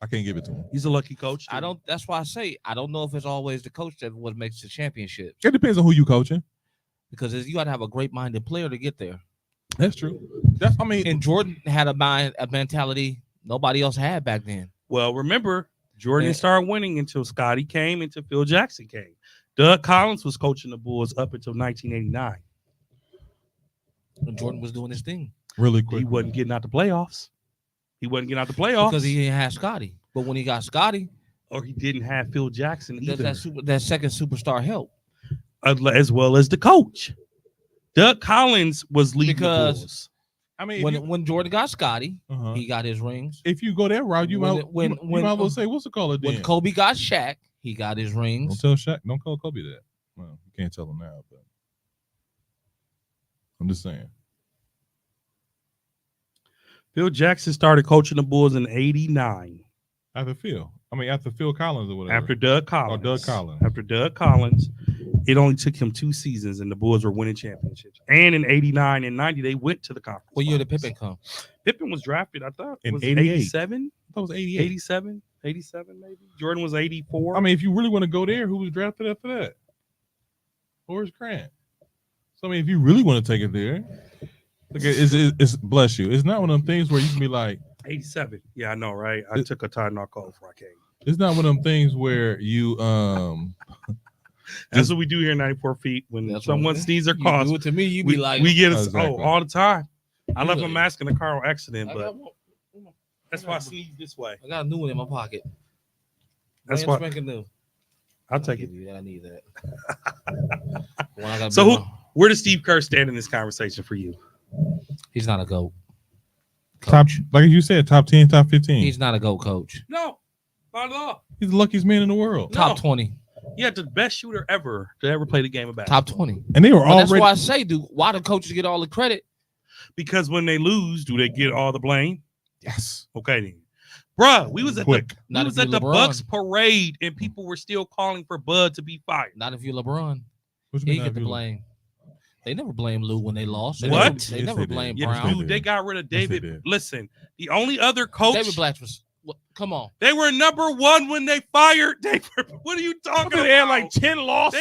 I can't give it to him. He's a lucky coach. Too. That's why I say I don't know if it's always the coach that what makes the championship. It depends on who you coaching. Because you got to have a great-minded player to get there. That's true. And Jordan had a mentality nobody else had back then. Well, remember, Jordan didn't start winning until Scottie came, until Phil Jackson came. Doug Collins was coaching the Bulls up until 1989. When Jordan was doing his thing. Really quick. He wasn't getting out the playoffs. Because he didn't have Scottie. But when he got Scottie, or he didn't have Phil Jackson either. That second superstar help. As well as the coach. Doug Collins was leading the Bulls. I mean, when Jordan got Scottie, he got his rings. If you go that route, you might as well say, what's it called? When Kobe got Shaq, he got his rings. Don't tell Shaq. Don't call Kobe that. Well, you can't tell him now, but I'm just saying. Phil Jackson started coaching the Bulls in '89. After Phil Collins or whatever. After Doug Collins. After Doug Collins, it only took him 2 seasons, and the Bulls were winning championships. And in '89 and '90, they went to the conference. What year did Pippen come? Pippen was drafted, I thought. In '88. 87? I thought it was '88. 87 maybe. Jordan was 84. I mean, if you really want to go there, who was drafted after that? Horace Grant. So, I mean, if you really want to take it there, it's bless you. It's not one of them things where you can be like, 87. Yeah, I know, right? I took a Tylenol cold before I came. It's not one of them things where you That's what we do here in 94 feet. When someone sneezes or coughs, do it to me, you be like, we get all the time. I left my mask in the car on accident, but that's why I sneeze this way. I got a new one in my pocket. That's why. New. I'll take it. I need that. So where does Steve Kerr stand in this conversation for you? He's not a GOAT. Top, like you said, top 10, top 15. He's not a GOAT coach. No, not at all. He's the luckiest man in the world. Top 20. Yeah, the best shooter ever to ever play the game of basketball. Top 20. And they were already. That's why I say, dude, why do coaches get all the credit? Because when they lose, do they get all the blame? Yes. Okay, then. Bruh, we was at the Bucks parade and people were still calling for Bud to be fired. Not if you're LeBron. He get the blame. They never blame Lou when they lost. They never blame Brown. Dude, they got rid of David. Yes, listen, the only other coach. David Blatch was. Come on. They were number 1 when they fired David. What are you talking about? They had like 10 losses.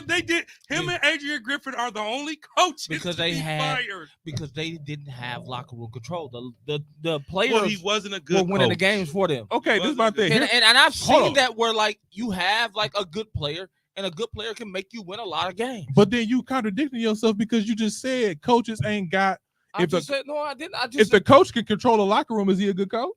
They did. Him and Adrian Griffin are the only coaches because they fired. Because they didn't have locker room control. The players. Well, he wasn't a good. Were winning the games for them. Okay, this is my thing. And I've seen that where like you have like a good player. And a good player can make you win a lot of games. But then you contradicting yourself because you just said coaches ain't got. I said no, I didn't. If the coach can control a locker room, is he a good coach?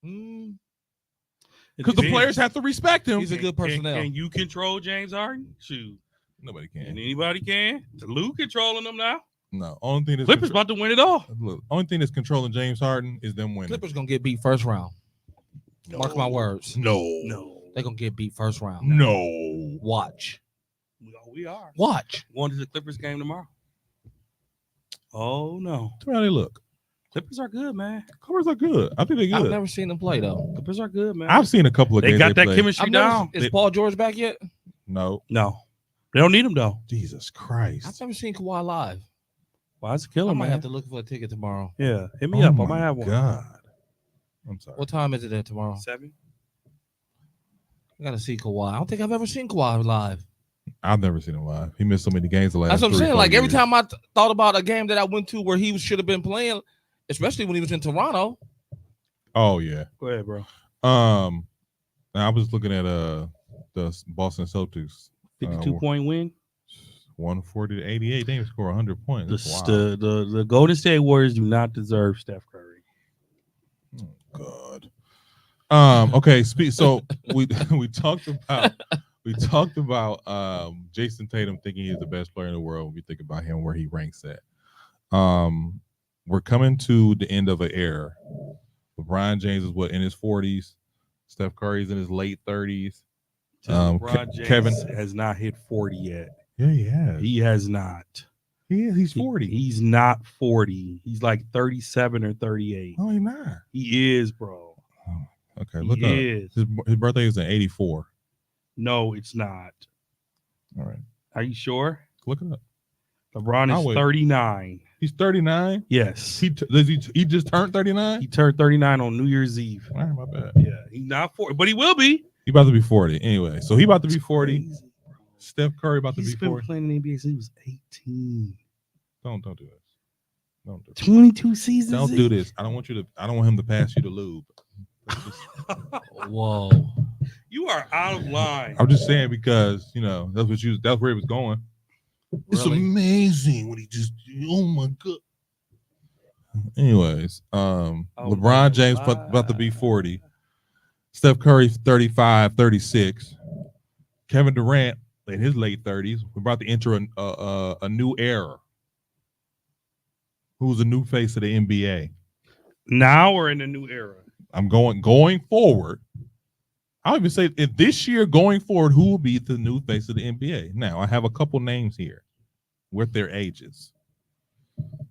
Because the players have to respect him. He's a good personnel. Can you control James Harden? Shoot, nobody can. And anybody can. The Lou controlling them now. No, only thing that's Clippers about to win it all. Look, only thing that's controlling James Harden is them winning. Clippers gonna get beat first round. No. Mark my words. No. They're going to get beat first round. No. Watch. We are. Watch. Going to the Clippers game tomorrow. Oh, no. Tell me how they look. Clippers are good, man. Clippers are good. I think they're good. I've never seen them play, though. Clippers are good, man. I've seen a couple of games. They got that chemistry down. Is Paul George back yet? No. They don't need him, though. Jesus Christ. I've never seen Kawhi live. Why is it killing, man? I might have to look for a ticket tomorrow. Yeah. Hit me up. I might have one. God. I'm sorry. What time is it there tomorrow? 7. I gotta see Kawhi. I don't think I've ever seen Kawhi live. I've never seen him live. He missed so many games the last. That's what I'm saying. Like years. every time I thought about a game that I went to where he should have been playing, especially when he was in Toronto. Oh yeah. Go ahead, bro. I was looking at the Boston Celtics 52-point win. 140 to 88. They didn't score 100 points. The, That's wild. the Golden State Warriors do not deserve Steph Curry. Oh, God. Okay. So we talked about Jason Tatum thinking he's the best player in the world. When we think about him, where he ranks at. We're coming to the end of an era. LeBron James is in his 40s. Steph Curry's in his late 30s. LeBron James Kevin has not hit 40 yet. Yeah, he has. He has not. He's 40. He's not 40. He's like 37 or 38. No, he's not. He is, bro. Oh, okay, look He up. His birthday is in 84. No, it's not. All right. Are you sure? Look it up. LeBron is 39. He's 39? Yes. He just turned 39? He turned 39 on New Year's Eve. All right, my bad. Yeah, he's not 40, but he will be. He about to be 40. Anyway, so he about to be 40. Crazy, Steph Curry about to be He's been 40. playing in the NBA since he was 18. Don't do this. Don't do this. 22 seasons. Don't do this. I don't want him to pass you the lube. Whoa. You are out of line. I'm just saying because that's where he was going. It's Really? amazing what he just oh my god. Anyways, LeBron James about to be 40. Steph Curry 35, 36. Kevin Durant in his late 30s. We're about to enter a new era. Who's the new face of the NBA? Now we're in a new era. I'm going forward. I'll even say if this year going forward, who will be the new face of the NBA? Now, I have a couple names here with their ages.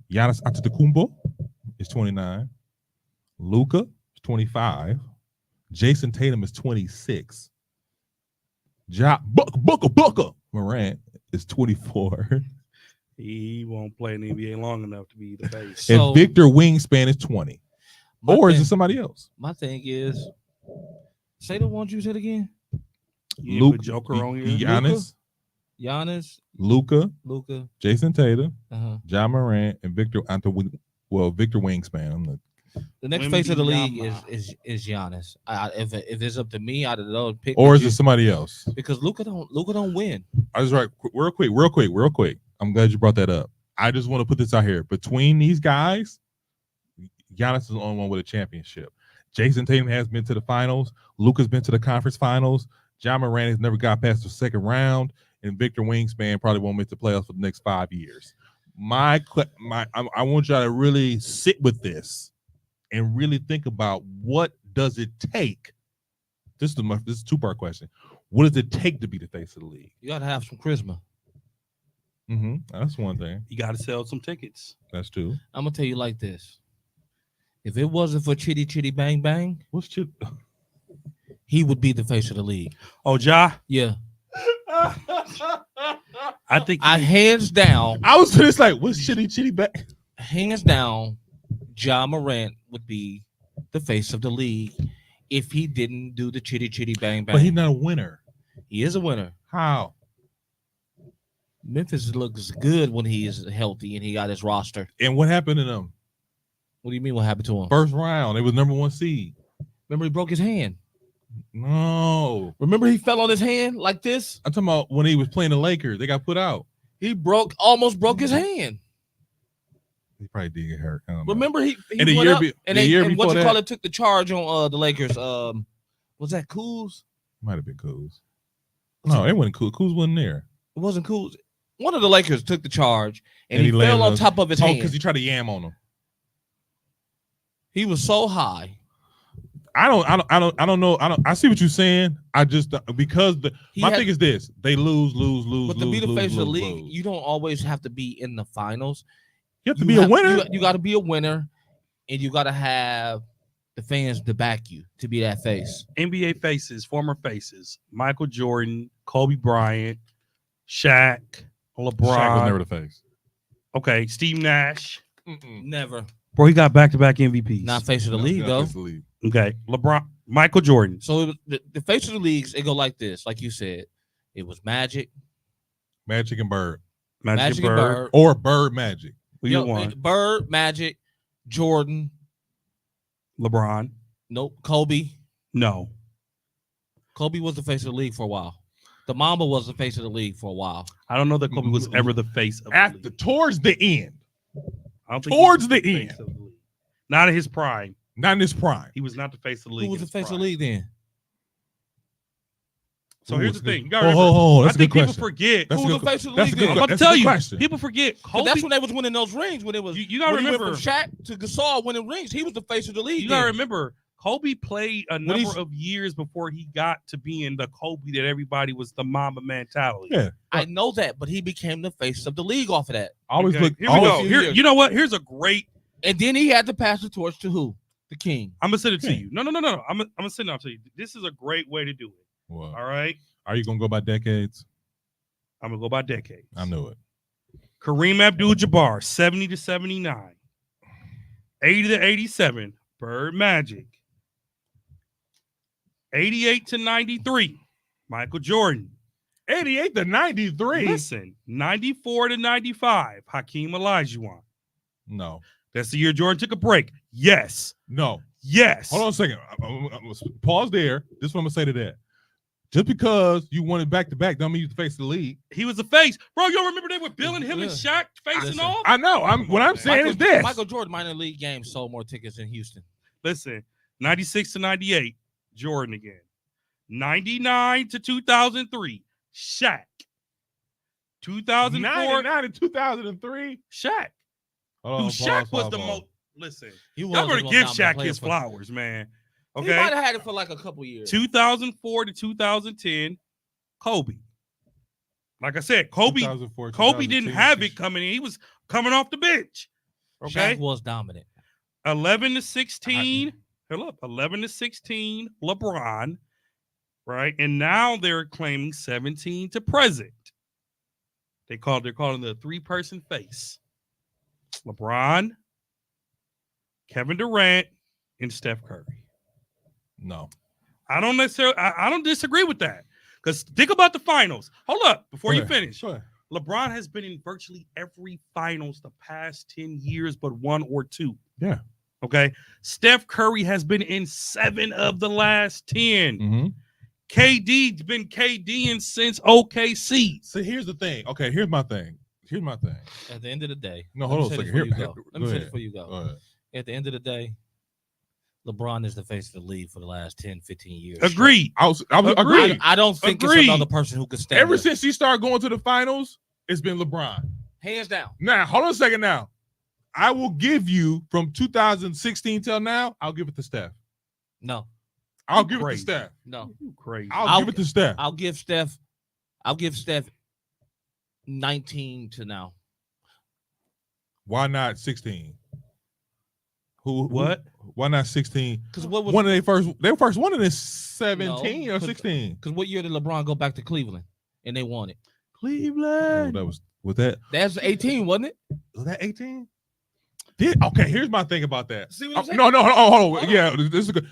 Giannis Antetokounmpo is 29. Luka is 25. Jason Tatum is 26. Booker Morant is 24. He won't play in the NBA long enough to be the face. And Victor Wingspan is 20. Or is it somebody else? My thing is, say the ones you said again. Luke, Joker on here. Giannis, Luka, Luka, Jason Tatum, uh-huh. John Morant, and Victor Wingspan. The next face of the league is Giannis. If it's up to me, I'd have pick. Or is it somebody else? Because Luka don't win. I was right. Real quick. I'm glad you brought that up. I just want to put this out here. Between these guys, Giannis is the only one with a championship. Jason Tatum has been to the finals. Luka's been to the conference finals. John Morant has never got past the second round, and Victor Wingspan probably won't make the playoffs for the next 5 years. I want y'all to really sit with this and really think about what does it take. This is a two-part question. What does it take to be the face of the league? You gotta have some charisma. That's one thing. You got to sell some tickets. That's two. I'm gonna tell you like this. If it wasn't for Chitty Chitty Bang Bang, What's chitty? he would be the face of the league. Oh, Ja? Yeah. I think hands down. I was just like, what's chitty bang? Hands down, Ja Morant would be the face of the league if he didn't do the Chitty Chitty Bang Bang. But he's not a winner. He is a winner. How? Memphis looks good when he is healthy and he got his roster. And what happened to them? What do you mean? What happened to him? First round, it was number 1 seed. Remember he broke his hand. No. Remember he fell on his hand like this? I'm talking about when he was playing the Lakers. They got put out. He almost broke his hand. He probably did get hurt. I don't know. Remember he And the went year up be- and the they year and what before you call that- it took the charge on the Lakers. Was that Kuz? Might have been Kuz. No, it wasn't Kuz. Kuz wasn't there. It wasn't Kuz. One of the Lakers took the charge and And he he fell landed on on- top of his hand. because he tried to yam on him. He was so high. I don't know. I see what you're saying. I just because my thing is this: they lose. But to be the face of the league, lose. you don't always have to be in the finals. You have to be a winner. You got to be a winner, and you got to have the fans to back you to be that face. NBA faces, former faces, Michael Jordan, Kobe Bryant, Shaq, LeBron. Shaq was never the face. Okay, Steve Nash. Never. Bro, he got back-to-back MVPs. Not face of the No, league, not though. face of the league. Okay, LeBron, Michael Jordan. So the face of the leagues, it go like this. Like you said, it was Magic, Magic and Bird, Magic and Bird. or Bird Magic. Who you want? Bird, Magic, Jordan. LeBron. Nope. Kobe. No. Kobe was the face of the league for a while. The Mamba was the face of the league for a while. I don't know that Kobe was ever the face of At the the league. towards the end. I don't think Towards he was the face end. of the league. Not in his prime. Not in his prime. He was not the face of the league. Who was in the his face of the prime. league then? So Ooh, here's that's the a thing. good- You gotta remember. Oh, I that's a think good people question. forget. That's Who a was good, the face of the that's a league good, then? I'm about to that's a tell good you. question. People forget. But Kobe. that's when they was winning those rings. When it was You gotta when he went remember. from Shaq to Gasol winning rings. He was the face of the league. You gotta then. remember. Kobe played a When number he's- of years before he got to being the Kobe that everybody was the Mamba mentality. Yeah. I know that, but he became the face of the league off of that. Always Okay, look. Here we always, go. few Here, years. you know what? Here's a great. And then he had to pass the torch to who? The King. I'm gonna send it to Okay. you. No. I'm gonna send it out to you. This is a great way to do it. Well, All right. are you gonna go by decades? I'm gonna go by decades. I knew it. Kareem Abdul-Jabbar, 70 to 79, 80 to 87, Bird Magic, 88 to 93, Michael Jordan. 88 to 93. Listen, 94 to 95, Hakeem Olajuwon. No. That's the year Jordan took a break. Yes. No. Yes. Hold on a second. I'm gonna pause there. This is what I'm gonna say to that. Just because you won it back to back, don't mean you the face of the league. He was a face. Bro, you don't remember they were billing him and Yeah. Shaq facing Listen. off? I know. What I'm man. saying is this. Michael Jordan minor league games sold more tickets in Houston. Listen, 96 to 98, Jordan again. 99 to 2003, Shaq. 2004, 99 and 2003. Shaq. Hold on, Dude, Shaq pause, was pause, the pause. most. Listen, He was y'all the better most give dominant Shaq player his for- flowers, man. He Okay. might have had it for like a couple years. 2004 to 2010, Kobe. Like I said, Kobe 2004, didn't 2010. have it coming in. He was coming off the bench. Okay. Shaq was dominant. 11 to 16. Hold up. 11 to 16, LeBron. Right. And now they're claiming 17 to present. They're calling the three-person face. LeBron, Kevin Durant, and Steph Curry. No. I don't necessarily I don't disagree with that. Because think about the finals. Hold up before you finish. Go ahead. LeBron has been in virtually every finals the past 10 years, but one or two. Yeah. Okay. Steph Curry has been in 7 of the last 10. Mm-hmm. KD's been KDing since OKC. So here's the thing. Okay, here's my thing. At the end of the day, No, let me hold on say a this second. before Here, you go. Let go me say ahead. this before you go. Go ahead. At the end of the day, LeBron is the face of the league for the last 10, 15 years. Agreed. I was Agreed. agreed. I don't think Agreed. it's another person who could stand Ever there. since he started going to the finals, it's been LeBron. Hands down. Now, hold on a second now. I will give you from 2016 till now, I'll give it to Steph. No, I'll You give it to crazy. Steph. no. You crazy. I'll give it to Steph. I'll give Steph 19 to now. Why not 16? Who What? Why not 16? Because what was One of they first won it in 17 No, or 'cause- 16. Because what year did LeBron go back to Cleveland and they won it? Oh, Cleveland. that was that That's 18, wasn't it? 18? Okay, here's my thing about that. See what I'm saying? No, hold on. Hold Yeah, this is good.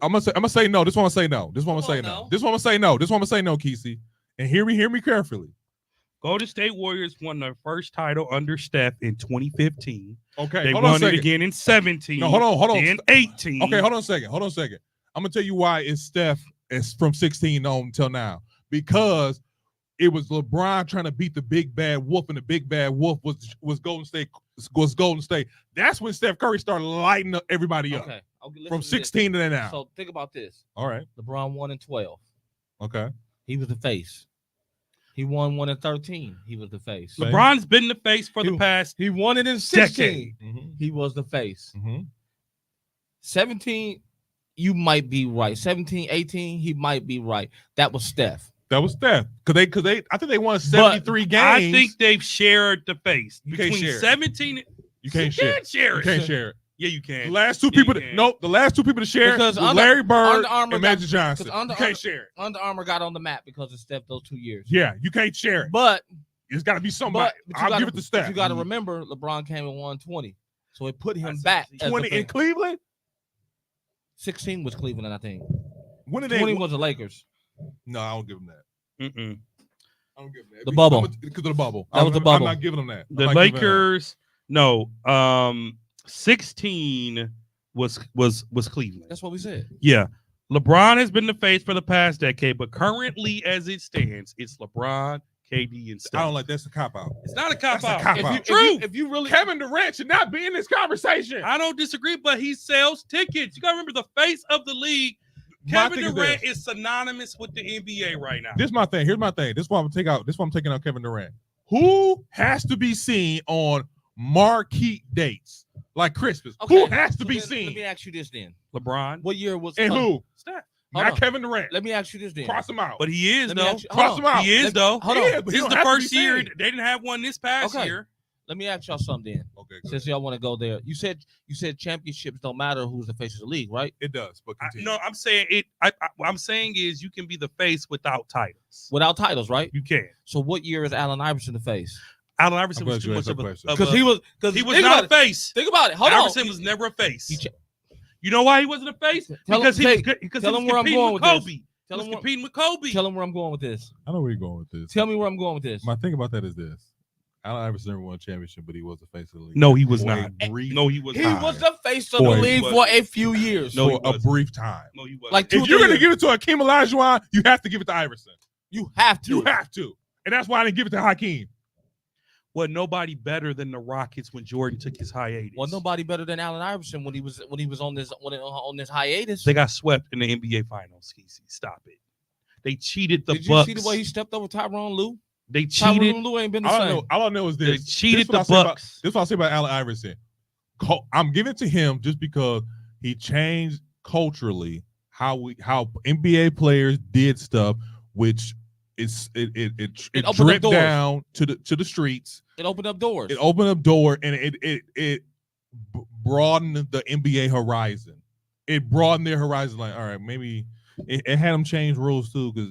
I'm gonna say no. This one I'm gonna say no. This one I'm gonna say Come on no. now. This one I'm gonna say no. This one I'm gonna say no, Kesey. And hear me carefully. Golden State Warriors won their first title under Steph in 2015. Okay, They hold on a won it second. again in 17. No, hold on. Then 18. Okay, hold on a second. I'm gonna tell you why it's Steph is from 16 on till now. Because it was LeBron trying to beat the big bad wolf, and the big bad wolf was Golden State. That's when Steph Curry started lighting up everybody up Okay. Listen from to this. 16 to now. So think about this. All right. LeBron won in 12. Okay. He was the face. He won one in 13. He was the face. Le- LeBron's been the face for the past. He won it in 16. Mm-hmm. He was the face. Mm-hmm. 17, you might be right. 17, 18, he might be right. That was Steph. That was Steph. Because they I think they won 73 games. I think they've shared the face You can't between share it. 17. you can't share it. share You it. can't share it. Yeah, you The can. last two Yeah, people you that, can. nope, the last two people to share it Because was Larry Bird Under Armour and got- Magic Johnson. because Under You can't Armour- share it. Under Armour got on the map because of Steph those 2 years. Yeah, you can't share it. But It's got to be somebody. you I'll gotta, give it to Steph. You got to remember, LeBron came in 120. So it put him That's back. as the 20 in face. Cleveland. 16 was Cleveland, I think. When did they? 20 was the Lakers. No, I don't give them that. Mm-mm. I don't give them that. The bubble. Because of the bubble. That was the bubble. I'm not giving them that. The I'm not giving them Lakers. No. 16 was Cleveland. That's what we said. Yeah. LeBron has been the face for the past decade, but currently, as it stands, it's LeBron, KD, and Steph. I don't like that's a cop out. It's not a cop That's a out. cop-out. True. If you really Kevin Durant should not be in this conversation. I don't disagree, but he sells tickets. You got to remember the face of the league. My Kevin thing is Durant this. is synonymous with the NBA right now. This is my thing. Here's my thing. This is why I'm taking out. This is why I'm taking out Kevin Durant. Who has to be seen on marquee dates like Christmas? Okay, Who has to so be then, seen? Let me ask you this then. LeBron What year was And who? Steph. Hold Not on. Kevin Durant. Let me ask you this then. Cross him out. But he is, Let me though. ask you- Cross hold him on. out. He is, Let- though. Hold on. Yeah, but he This is don't the have to be first year. seen. They didn't have one this past Okay. year. Let me ask y'all something then. Okay, go Since ahead. y'all want to go there, you said championships don't matter who's the face of the league, right? It does, but continue. No, I'm saying it. What I'm saying is you can be the face without titles. Without titles, right? You can. So what year is Allen Iverson the face? Allen Iverson I'm was glad too you much asked of that a. question. Because he was not a face. Think about it. Hold Iverson on. was never a face. He ch- You know why he wasn't a face? Tell Because him- he was because tell he him was where I'm competing going with with this. Kobe. He Tell was him where, competing with Kobe. tell him where I'm going with this. I know where you're going with this. Tell me where I'm going with this. My thing about that is this: Allen Iverson never won a championship, but he was the face of the league. No, he was For not. a brief No, he was He not. was the face of Boy, the he league wasn't. for a few years. No, he for a wasn't. brief time. No, he wasn't. Like two- If you're 3 going to years. give it to Hakeem Olajuwon, you have to give it to Iverson. You have to. You have to, and that's why I didn't give it to Hakeem. Well, nobody better than the Rockets when Jordan took his hiatus. Well, nobody better than Allen Iverson when he was on this hiatus. They got swept in the NBA Finals. Kesey. Stop it. They cheated the Did Bucks. you see the way he stepped over Tyronn Lue? They cheated. Tyronn Lue ain't been the All same. I know is They this: cheated this what I the say about- Bucks. This is what I say about Allen Iverson. I'm giving it to him just because he changed culturally how NBA players did stuff, which it opened up dripped doors. down to the streets. It opened up doors. It opened up door, and it broadened the NBA horizon. It broadened their horizon. Like, all right, maybe it had them change rules too, because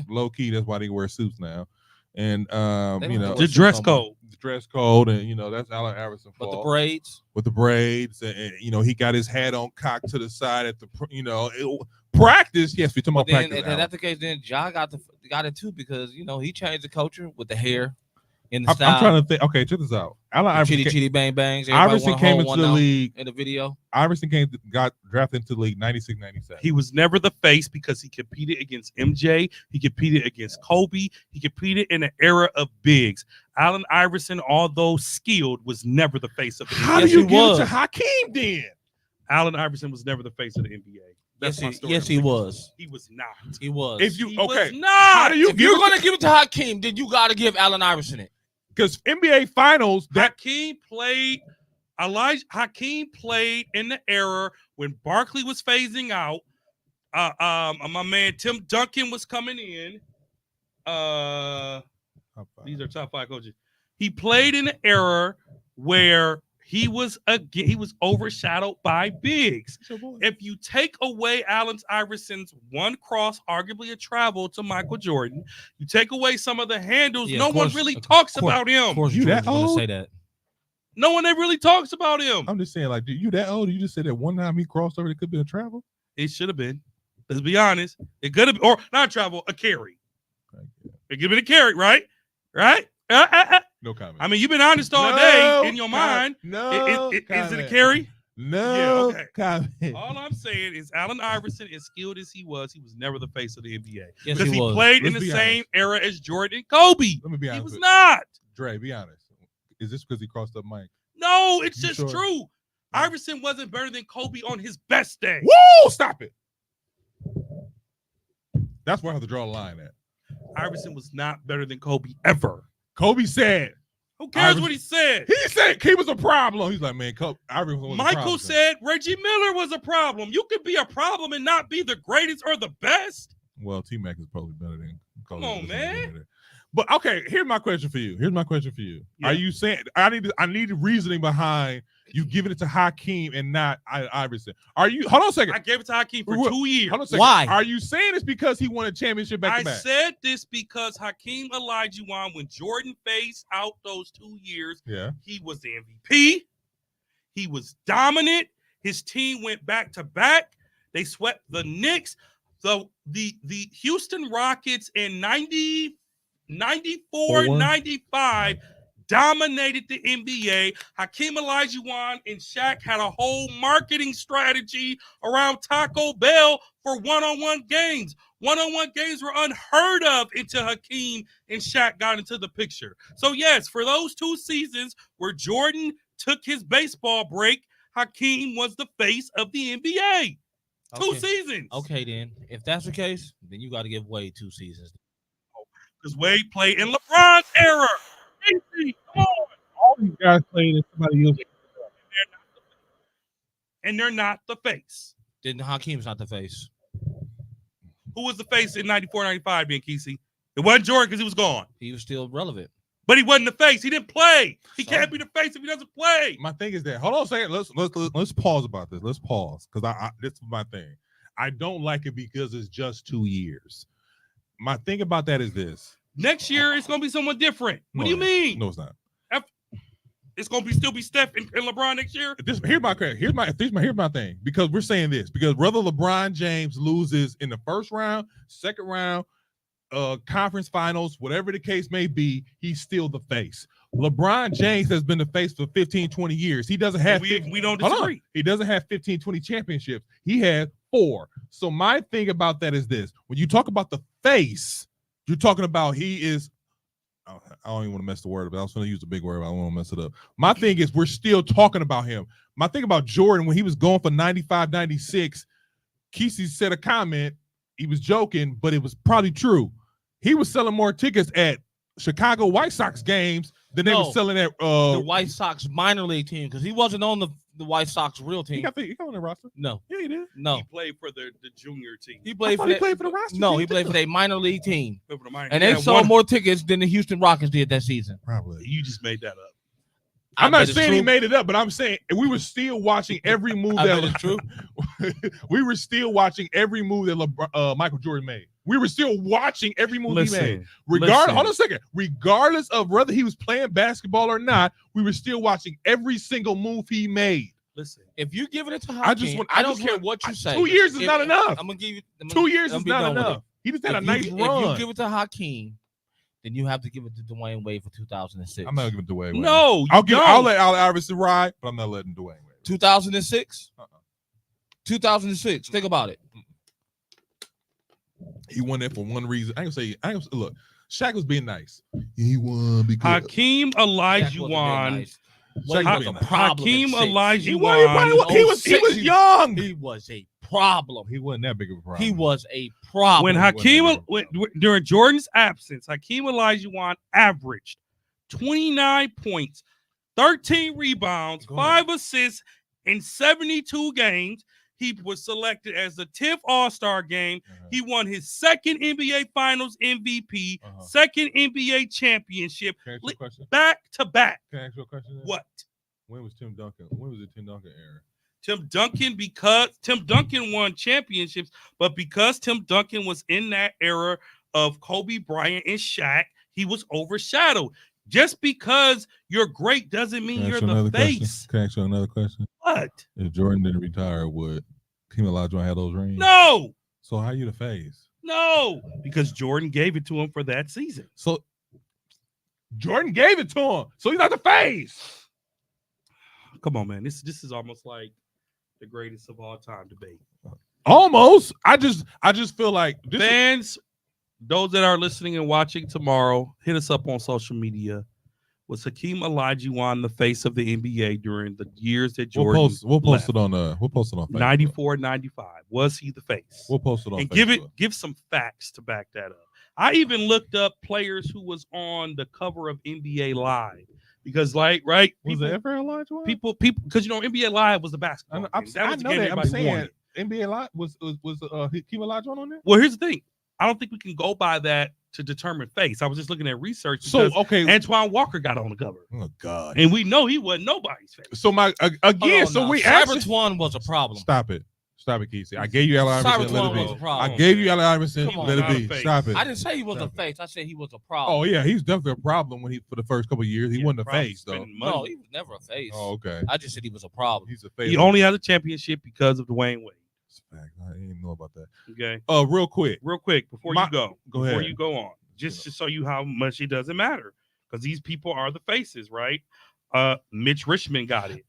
low key that's why they wear suits now, and They don't have to The wear dress suits no more. code. the dress code, and that's Allen Iverson But the fault. braids. With the braids, and he got his hat on cocked to the side at the practice. Yes, we're talking about Then, practice. and then that's the case. Then Ja got it too because he changed the culture with the hair and the style. I'm trying to think. Okay, check this out. Allen the Iverson, chitty bang bangs. Everybody Iverson wanna came hold into one the now league. in the video. Iverson got drafted into the league 96, 97. He was never the face because he competed against MJ. He competed against Kobe. He competed in an era of bigs. Allen Iverson, although skilled, was never the face of the How NBA. Yes, do you he give it was. to Hakeem then? Allen Iverson was never the face of the NBA. That's my story. Yes, he was. He was not. He was. If you He okay, was not. how do you if give you're it gonna give it to Hakeem, then you got to give Allen Iverson it. because NBA Finals that Hakeem played. Hakeem played in the era when Barkley was phasing out. My man Tim Duncan was coming in. These are top 5 coaches. He played in an era where he was overshadowed by bigs. If you take away Allen Iverson's one cross, arguably a travel to Michael Jordan, you take away some of the handles. Yeah, no of one course, really of talks course. about him. Of course, You Jordan's that gonna old? say that. No one ever really talks about him. I'm just saying, like, dude, you that old? You just said that one time he crossed over, it could be a travel. It should have been. Let's be honest. It could have, or not travel, a carry. It could have been a carry, right? Right? No comment. I mean, you've been honest all No day in your comment. mind. No, Is it a comment. carry? No, Yeah, okay. comment. All I'm saying is Allen Iverson, as skilled as he was never the face of the NBA. Yes, Because he was. played in Let's the be same honest. era as Jordan and Kobe. Let me be He honest. was with not. Dre, be honest. Is this because he crossed up Mike? No, it's You just sure? true. Iverson wasn't better than Kobe on his best day. Woo! Stop it. That's where I have to draw a line at. Iverson was not better than Kobe ever. Kobe said. Who cares Iverson- what he said? He said he was a problem. He's like, man, Iverson was a Michael problem. said Reggie Miller was a problem. You could be a problem and not be the greatest or the best. Well, T-Mac is probably better than Kobe. Come on, man. But okay, here's my question for you. Yeah. Are you saying I need reasoning behind you giving it to Hakeem and not Iverson? Are you hold on a second? I gave it to Hakeem for What? 2 years. Hold on a second. Why? Are you saying it's because he won a championship back I to back? said this because Hakeem Olajuwon, when Jordan phased out those 2 years, Yeah. he was the MVP. He was dominant. His team went back to back. They swept the Knicks. So the Houston Rockets in 94, Four. 95 dominated the NBA. Hakeem Olajuwon and Shaq had a whole marketing strategy around Taco Bell for one-on-one games. One-on-one games were unheard of until Hakeem and Shaq got into the picture. So yes, for those 2 seasons where Jordan took his baseball break, Hakeem was the face of the NBA. 2 seasons. Okay, then. If that's the case, then you got to give Wade 2 seasons. Because Wade played in LeBron's era. Easy. Come on. All these guys played in somebody else. And they're not the face. Then Hakeem's not the face. Who was the face in 94, 95, being Kesey? It wasn't Jordan because he was gone. He was still relevant. But he wasn't the face. He didn't play. He can't be the face if he doesn't play. My thing is that, hold on a second. Let's pause about this. Let's pause because I this is my thing. I don't like it because it's just 2 years. My thing about that is this. Next year, it's going to be someone different. What do you mean? No, it's not. It's going to still be Steph and LeBron next year? Here's my thing. Because we're saying this. Because whether LeBron James loses in the first round, second round, conference finals, whatever the case may be, he's still the face. LeBron James has been the face for 15, 20 years. He doesn't have we don't disagree. He doesn't have 15, 20 championships. He had 4. So my thing about that is this. When you talk about the face, you're talking about he is, I don't even want to mess the word up, but I was going to use a big word, but I don't want to mess it up. My thing is we're still talking about him. My thing about Jordan, when he was going for 95, 96, Kesey said a comment. He was joking, but it was probably true. He was selling more tickets at Chicago White Sox games than they were selling at the White Sox minor league team, because he wasn't on the White Sox real team. He got on the roster. No. Yeah, he did. No. He played for the junior team. He played for the roster. No, team, he played for their minor league team. And they they sold more tickets than the Houston Rockets did that season. Probably. You just made that up. I'm not saying he made it up, but I'm saying we were still watching every move that was true. We were still watching every move that Michael Jordan made. We were still watching every move he made. Hold on a second. Regardless of whether he was playing basketball or not, we were still watching every single move he made. Listen, if you're giving it to Hakeem, I don't care what you say. 2 years is not enough. I'm gonna give you 2 years is not enough. He just had a nice run. If you give it to Hakeem, then you have to give it to Dwayne Wade for 2006. I'm not giving it to Dwayne Wade. No, I'll let Allen Iverson ride, but I'm not letting Dwayne Wade. 2006. 2006. Think about it. He won that for one reason. I ain't gonna say. Look, Shaq was being nice. He won because Hakeem Olajuwon. Hakeem Olajuwon. He was young. He was a problem. He wasn't that big of a problem. He was a problem. During Jordan's absence, Hakeem Olajuwon averaged 29 points, 13 rebounds, 5 assists in 72 games. He was selected as the 10th All-Star game. He won his second NBA Finals MVP, second NBA championship, back to back. Can I ask you a question? What? When was Tim Duncan? When was the Tim Duncan era? Because Tim Duncan won championships, but because Tim Duncan was in that era of Kobe Bryant and Shaq, he was overshadowed. Just because you're great doesn't mean you're the face. Can I ask you another question? What? If Jordan didn't retire, would Hakeem Olajuwon have those rings? No. So how are you the face? No, because Jordan gave it to him for that season. So Jordan gave it to him, so he's not the face. Come on, man. This is almost like the greatest of all time debate. Almost. I just feel like fans. Those that are listening and watching tomorrow, hit us up on social media. Was Hakeem Olajuwon the face of the NBA during the years that Jordan We'll post it on Facebook. 94, 95. Was he the face? We'll post it on and Facebook. give some facts to back that up. I even looked up players who was on the cover of NBA Live. Because was it ever Olajuwon? People because NBA Live was the basketball. I know that. I'm saying NBA Live was Hakeem Olajuwon on there? Well, here's the thing. I don't think we can go by that to determine face. I was just looking at research. So Antoine Walker got on the cover. Oh God! And we know he wasn't nobody's face. So Cybertwan was a problem. Stop it, Kesey. I gave you Allen Iverson. Let it be. Was a problem. I gave you Allen Iverson. Let it be. Stop it. I didn't say he was a face. I said he was a problem. Oh yeah, he's definitely a problem for the first couple of years. He wasn't a face though. No, he was never a face. Oh okay. I just said he was a problem. He's a face. He only had a championship because of Dwayne Wade. I didn't even know about that. Okay. Real quick before you go ahead. you go on, just to show you how much it doesn't matter. because these people are the faces, right? Mitch Richmond got it.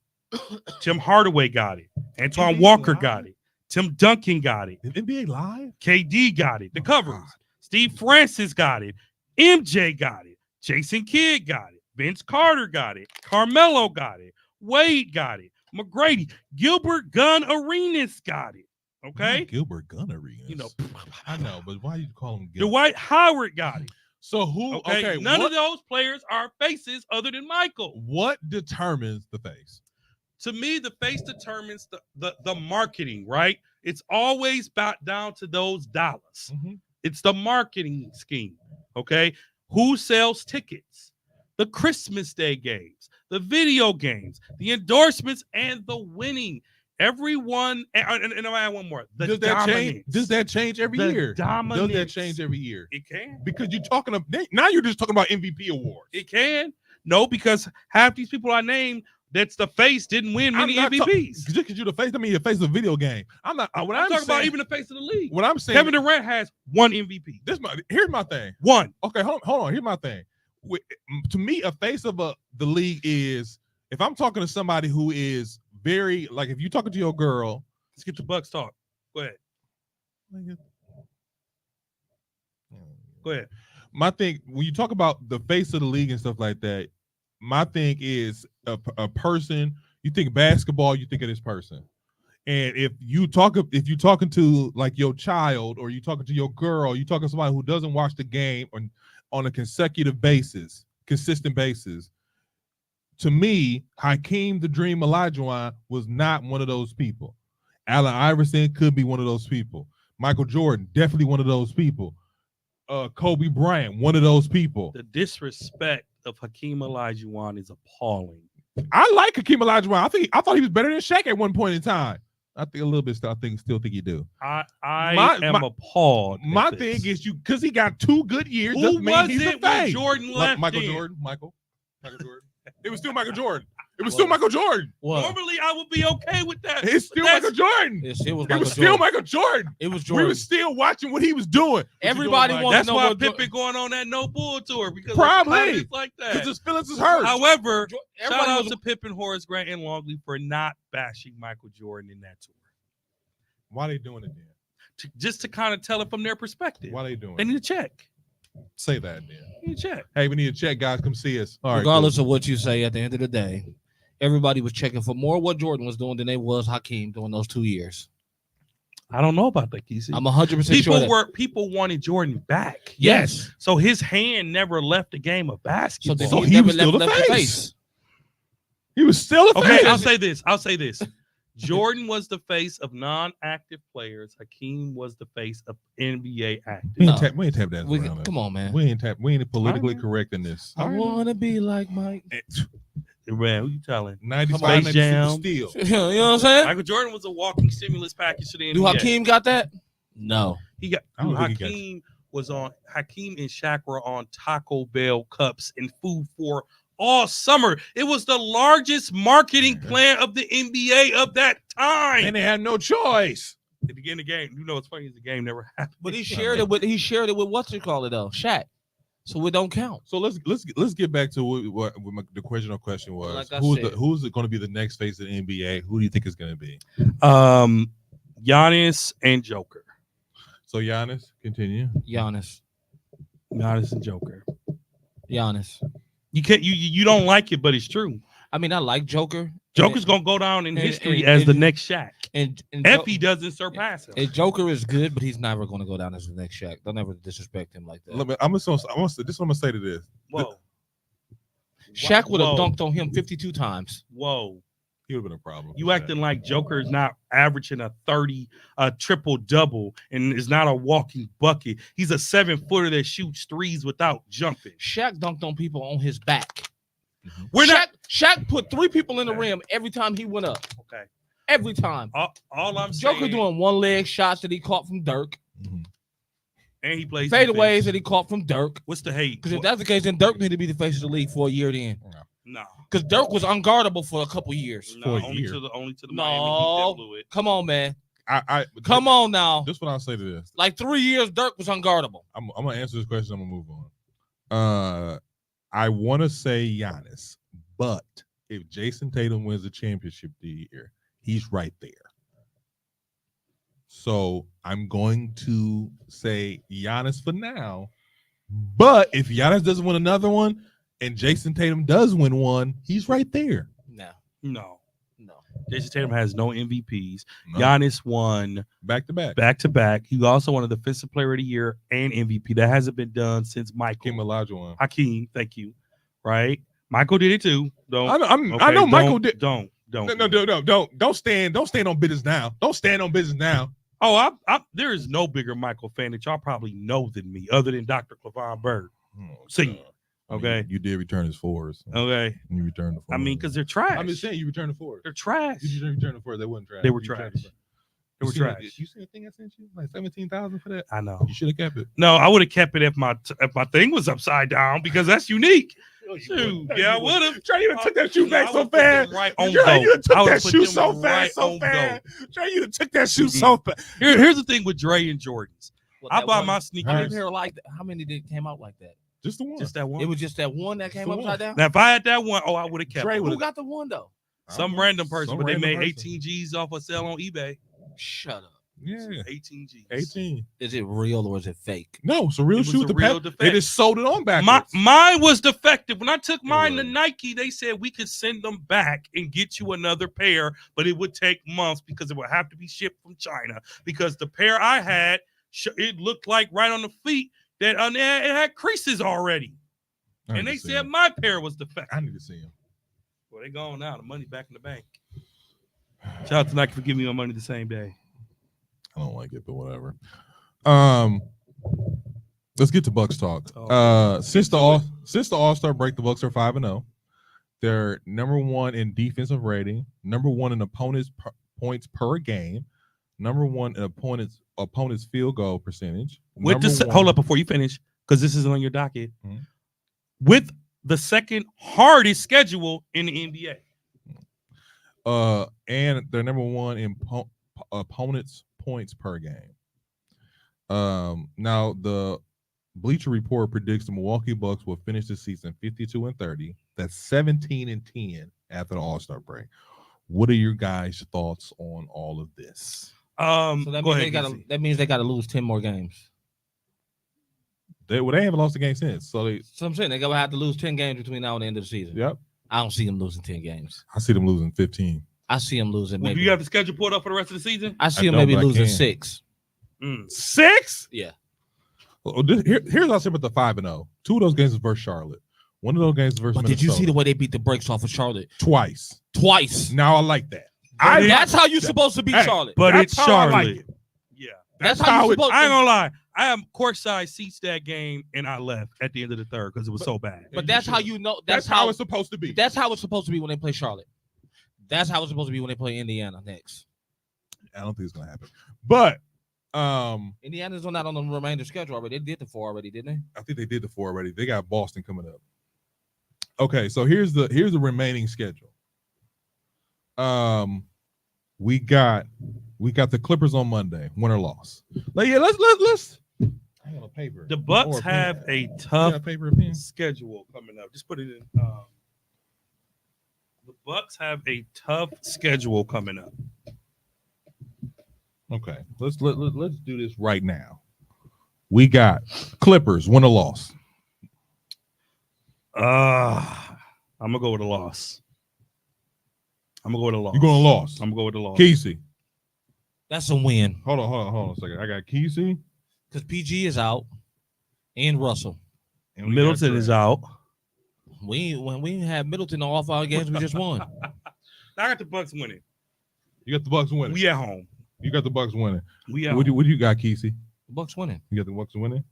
Tim Hardaway got it. Antoine NBA Walker Live? got it. Tim Duncan got it. Is NBA Live? KD got it. The Oh, covers. God. Steve Francis got it. MJ got it. Jason Kidd got it. Vince Carter got it. Carmelo got it. Wade got it. McGrady. Gilbert Gunn Arenas got it. Okay? Not Gilbert Gunn Arenas. You know, I know, but why you call him Gilbert? Dwight Howard got it. So who? Okay, Okay, none what, of those players are faces other than Michael. what determines the face? To me, the face determines the marketing, right? It's always down to those dollars. Mm-hmm. It's the marketing scheme. Okay. Who sells tickets? The Christmas Day games, the video games, the endorsements, and the winning. Everyone, and I add one more. Does that change? Does that change every The year? dominance. Does that change every year? It can. Because you're talking now you're just talking about MVP awards. It can. No, because half these people I named that's the face didn't win many MVPs. Just because you're the face, I mean, you're the face of a video game. I'm not. What I'm I'm talking saying, about even the face of the league. what I'm saying, Kevin Durant has one MVP. Here's my thing. One. Okay, hold on. Here's my thing. To me, a face of the league is if I'm talking to somebody who is very like if you're talking to your girl. Let's get the Bucks talk. Go ahead. Go ahead. My thing when you talk about the face of the league and stuff like that, my thing is a person. You think basketball, you think of this person. And if you're talking to like your child or you're talking to your girl, you're talking to somebody who doesn't watch the game on a consistent basis, to me, Hakeem the Dream Olajuwon was not one of those people. Allen Iverson could be one of those people. Michael Jordan, definitely one of those people. Kobe Bryant, one of those people. The disrespect of Hakeem Olajuwon is appalling. I like Hakeem Olajuwon. I thought he was better than Shaq at one point in time. I think a little bit. Still think you do. I am appalled. My thing is because he got 2 good years. Who was he's it when Jordan left? Michael Jordan. It was still Michael Jordan. Still Michael Jordan. What? Normally, I would be okay with that. It's still Michael Jordan. It was still Michael Jordan. It was Jordan. We were still watching what he was doing. Everybody wants That's to know why what Pippen going on that no bull tour because probably like that. Because his feelings is hurt. However, shout out was, to Pippen, Horace Grant, and Longley for not bashing Michael Jordan in that tour. Why are they doing it then? Just to kind of tell it from their perspective. Why are they doing They it? need to check. Say that then. Need to check. Hey, we need to check, guys. Come see us. All right, regardless of what you say, at the end of the day, everybody was checking for more what Jordan was doing than they was Hakeem during those 2 years. I don't know about that, Kesey. I'm 100% sure. People wanted Jordan back. Yes. So his hand never left the game of basketball. So he was still the face. He was still the face. Okay, I'll say this. Jordan was the face of non-active players. Hakeem was the face of NBA active. We ain't tap that. Come on, man. We ain't politically correct in this. I want to be like Mike. Man, who you telling? 95, 96 steal. You know what I'm saying? Michael Jordan was a walking stimulus package to the NBA. Do Hakeem got that? No. He got. Hakeem and Shaq were on Taco Bell cups and food for all summer. It was the largest marketing plan of the NBA of that time. And they had no choice. At the end of the game, you know what's funny is the game never happened. But he shared it with what you call it though, Shaq. So it don't count. So let's get back to what the original question was. Like who's going to be the next face of the NBA? Who do you think is going to be? Giannis and Joker. So Giannis, continue. Giannis and Joker. Giannis. You can't. You don't like it, but it's true. I mean, I like Joker. Joker's gonna go down in history as the next Shaq. And if he doesn't surpass him. And Joker is good, but he's never going to go down as the next Shaq. Don't ever disrespect him like that. This is what I'm gonna say to this. Whoa. Shaq would have dunked on him 52 times. Whoa. He would have been a problem. You acting like Joker's not averaging a triple double and is not a walking bucket. He's a 7-footer that shoots threes without jumping. Shaq dunked on people on his back. Mm-hmm. Shaq put 3 people in the rim every time he went up. Okay. Every time. All I'm Joker saying, doing one leg shots that he caught from Dirk. Mm-hmm. And he plays fadeaways that he caught from Dirk. What's the hate? Because if that's the case, then Dirk need to be the face of the league for a year then. No. Because Dirk was unguardable for a couple years. No, only to the Miami Heat that blew it. Come on, man. Come on now. This is what I'll say to this. Like 3 years, Dirk was unguardable. I'm gonna answer this question. I'm gonna move on. I want to say Giannis, but if Jason Tatum wins the championship this year, he's right there. So I'm going to say Giannis for now. But if Giannis doesn't win another one and Jason Tatum does win one, he's right there. No. Jason Tatum has no MVPs. No. Giannis won Back to back. He also won the Defensive Player of the Year and MVP. That hasn't been done since Michael. Hakeem, thank you. Right? Michael did it too. I know Michael did. Don't stand on business now. Don't stand on business now. Oh, there is no bigger Michael fan that y'all probably know than me, other than Dr. Clavon Bird. Senior. Okay. You did return his fours. Okay. You returned the fours. I mean, because they're trash. I'm just saying you returned the fours. They're trash. You didn't return the fours. They weren't trash. They were trash. They were trash. You see the thing I sent you? Like 17,000 for that? I know. You should have kept it. No, I would have kept it if my thing was upside down because that's unique. Shoot, yeah, I would have. Trey, you took that shoe back so fast. Right on Trey, you took that shoe so right fast. Trey, you took that shoe so fast. Here's the thing with Dre and Jordans. Well, I buy one, my sneakers. I didn't hear like that. How many did came out like that? Just the one. Just that one. It was just that one that came upside down. Now, if I had that one, I would have kept it. Who got the one though? Some random person, but they made 18 G's off a sale on eBay. Shut up. Yeah. 18 G's. 18. Is it real or is it fake? No, it's a real shoe. They just sold it on backwards. Mine was defective. When I took mine to Nike, they said we could send them back and get you another pair, but it would take months because it would have to be shipped from China. Because the pair I had, it looked like right on the feet that it had creases already. And they said my pair was defective. I need to see them. Well, they gone now. The money back in the bank. Shout out to Nike for giving me my money the same day. I don't like it, but whatever. Let's get to Bucks talk. Since the All-Star break, the Bucks are 5-0. They're number one in defensive rating, number one in opponents' points per game, number one in opponents' field goal percentage. Hold up before you finish, because this isn't on your docket. Mm-hmm. With the second hardest schedule in the NBA. And they're number one in opponents' points per game. Now the Bleacher Report predicts the Milwaukee Bucks will finish the season 52-30. That's 17-10 after the All-Star break. What are your guys' thoughts on all of this? So that means they gotta lose 10 more games. They haven't lost a game since. So I'm saying they're gonna have to lose 10 games between now and the end of the season. Yep. I don't see them losing 10 games. I see them losing 15. I see them losing. Maybe. Do you have the schedule pulled up for the rest of the season? I see them maybe losing 6. 6? Yeah. Well, here's how simple the 5-0. 2 of those games is versus Charlotte. One of those games is versus Minnesota. Did you see the way they beat the brakes off of Charlotte? Twice. Now I like that. That's how you're supposed to beat Charlotte. But it's Charlotte. I like it. Yeah. That's how you're supposed to. I ain't gonna lie. I have courtside seats that game, and I left at the end of the third because it was so bad. But that's how you know. That's how it's supposed to be. That's how it's supposed to be when they play Charlotte. That's how it's supposed to be when they play Indiana next. I don't think it's gonna happen. But Indiana's not on the remainder schedule already. They did the 4 already, didn't they? I think they did the 4 already. They got Boston coming up. Okay, so here's the remaining schedule. We got the Clippers on Monday, win or loss. Like, yeah, let's. I got a paper. The Bucks have a tough schedule coming up. Just put it in. The Bucks have a tough schedule coming up. Okay, let's do this right now. We got Clippers, win or loss. I'm gonna go with a loss. You going a loss? I'm gonna go with a loss. Kesey. That's a win. Hold on a second. I got Kesey. Because PG is out. And Russell. And Middleton is out. When we have Middleton on all 5 games, we just won. I got the Bucks winning. You got the Bucks winning. We at home. You got the Bucks winning. What do you got, Kesey? The Bucks winning. You got the Bucks winning?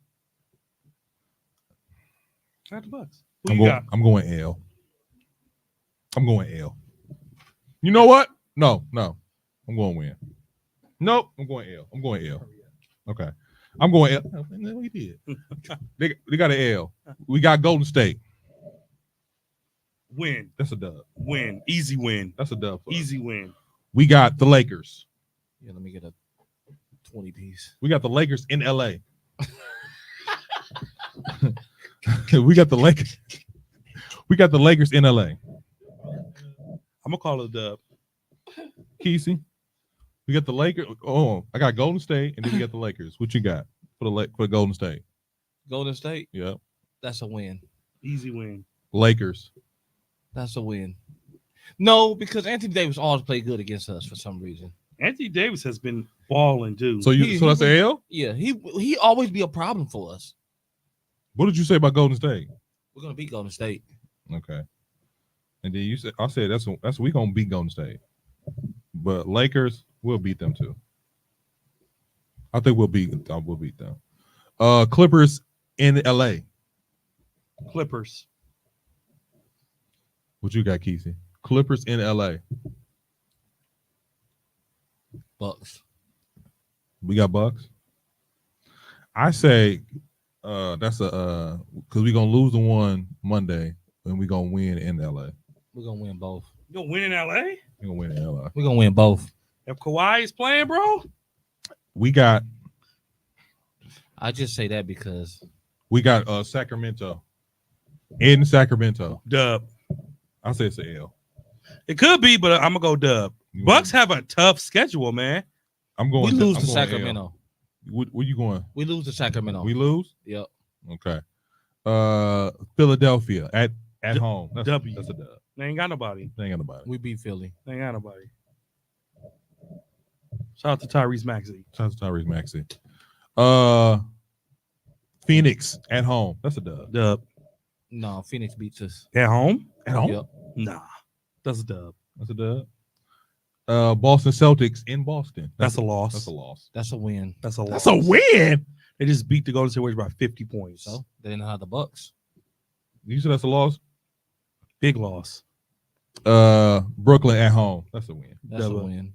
I got the Bucks. I'm going L. I'm going L. You know what? No. I'm going win. Nope. I'm going L. I'm going L. Okay. I'm going L. No, we did. They got an L. We got Golden State. Win. That's a dub. Win. Easy win. That's a dub. Easy win. We got the Lakers. Yeah, let me get a 20 piece. We got the Lakers in LA. We got the Lakers. We got the Lakers in LA. I'm gonna call it a dub. Kesey. We got the Lakers. Oh, I got Golden State, and then we got the Lakers. What you got for Golden State? Golden State. Yeah. That's a win. Easy win. Lakers. That's a win. No, because Anthony Davis always played good against us for some reason. Anthony Davis has been balling, dude. So that's an L? Yeah, he always be a problem for us. What did you say about Golden State? We're gonna beat Golden State. Okay. And then I said that's we gonna beat Golden State. But Lakers, we'll beat them too. I think we'll beat them. Clippers in LA. Clippers. What you got, Kesey? Clippers in LA. Bucks. We got Bucks. I say that's a because we're gonna lose the one Monday and we're gonna win in LA. We're gonna win both. You gonna win in LA? We're gonna win in LA. We're gonna win both. If Kawhi is playing, bro. We got I just say that because Sacramento. In Sacramento. Dub. I say it's an L. It could be, but I'm gonna go dub. Bucks have a tough schedule, man. I'm going. We lose to going Sacramento. Where you going? We lose to Sacramento. We lose. Yep. Okay. Philadelphia at home. That's a dub. They ain't got nobody. They ain't got nobody. We beat Philly. They ain't got nobody. Shout out to Tyrese Maxey. Shout out to Tyrese Maxey. Phoenix at home. That's a dub. Dub. No, Phoenix beats us. At home? At home? Yep. Nah. That's a dub. That's a dub. Boston Celtics in Boston. That's a loss. That's a loss. That's a win. That's a loss. That's a win. They just beat the Golden State Warriors by 50 points. So they didn't have the Bucks. You said that's a loss? Big loss. Brooklyn at home. That's a win. That's Dub. a win.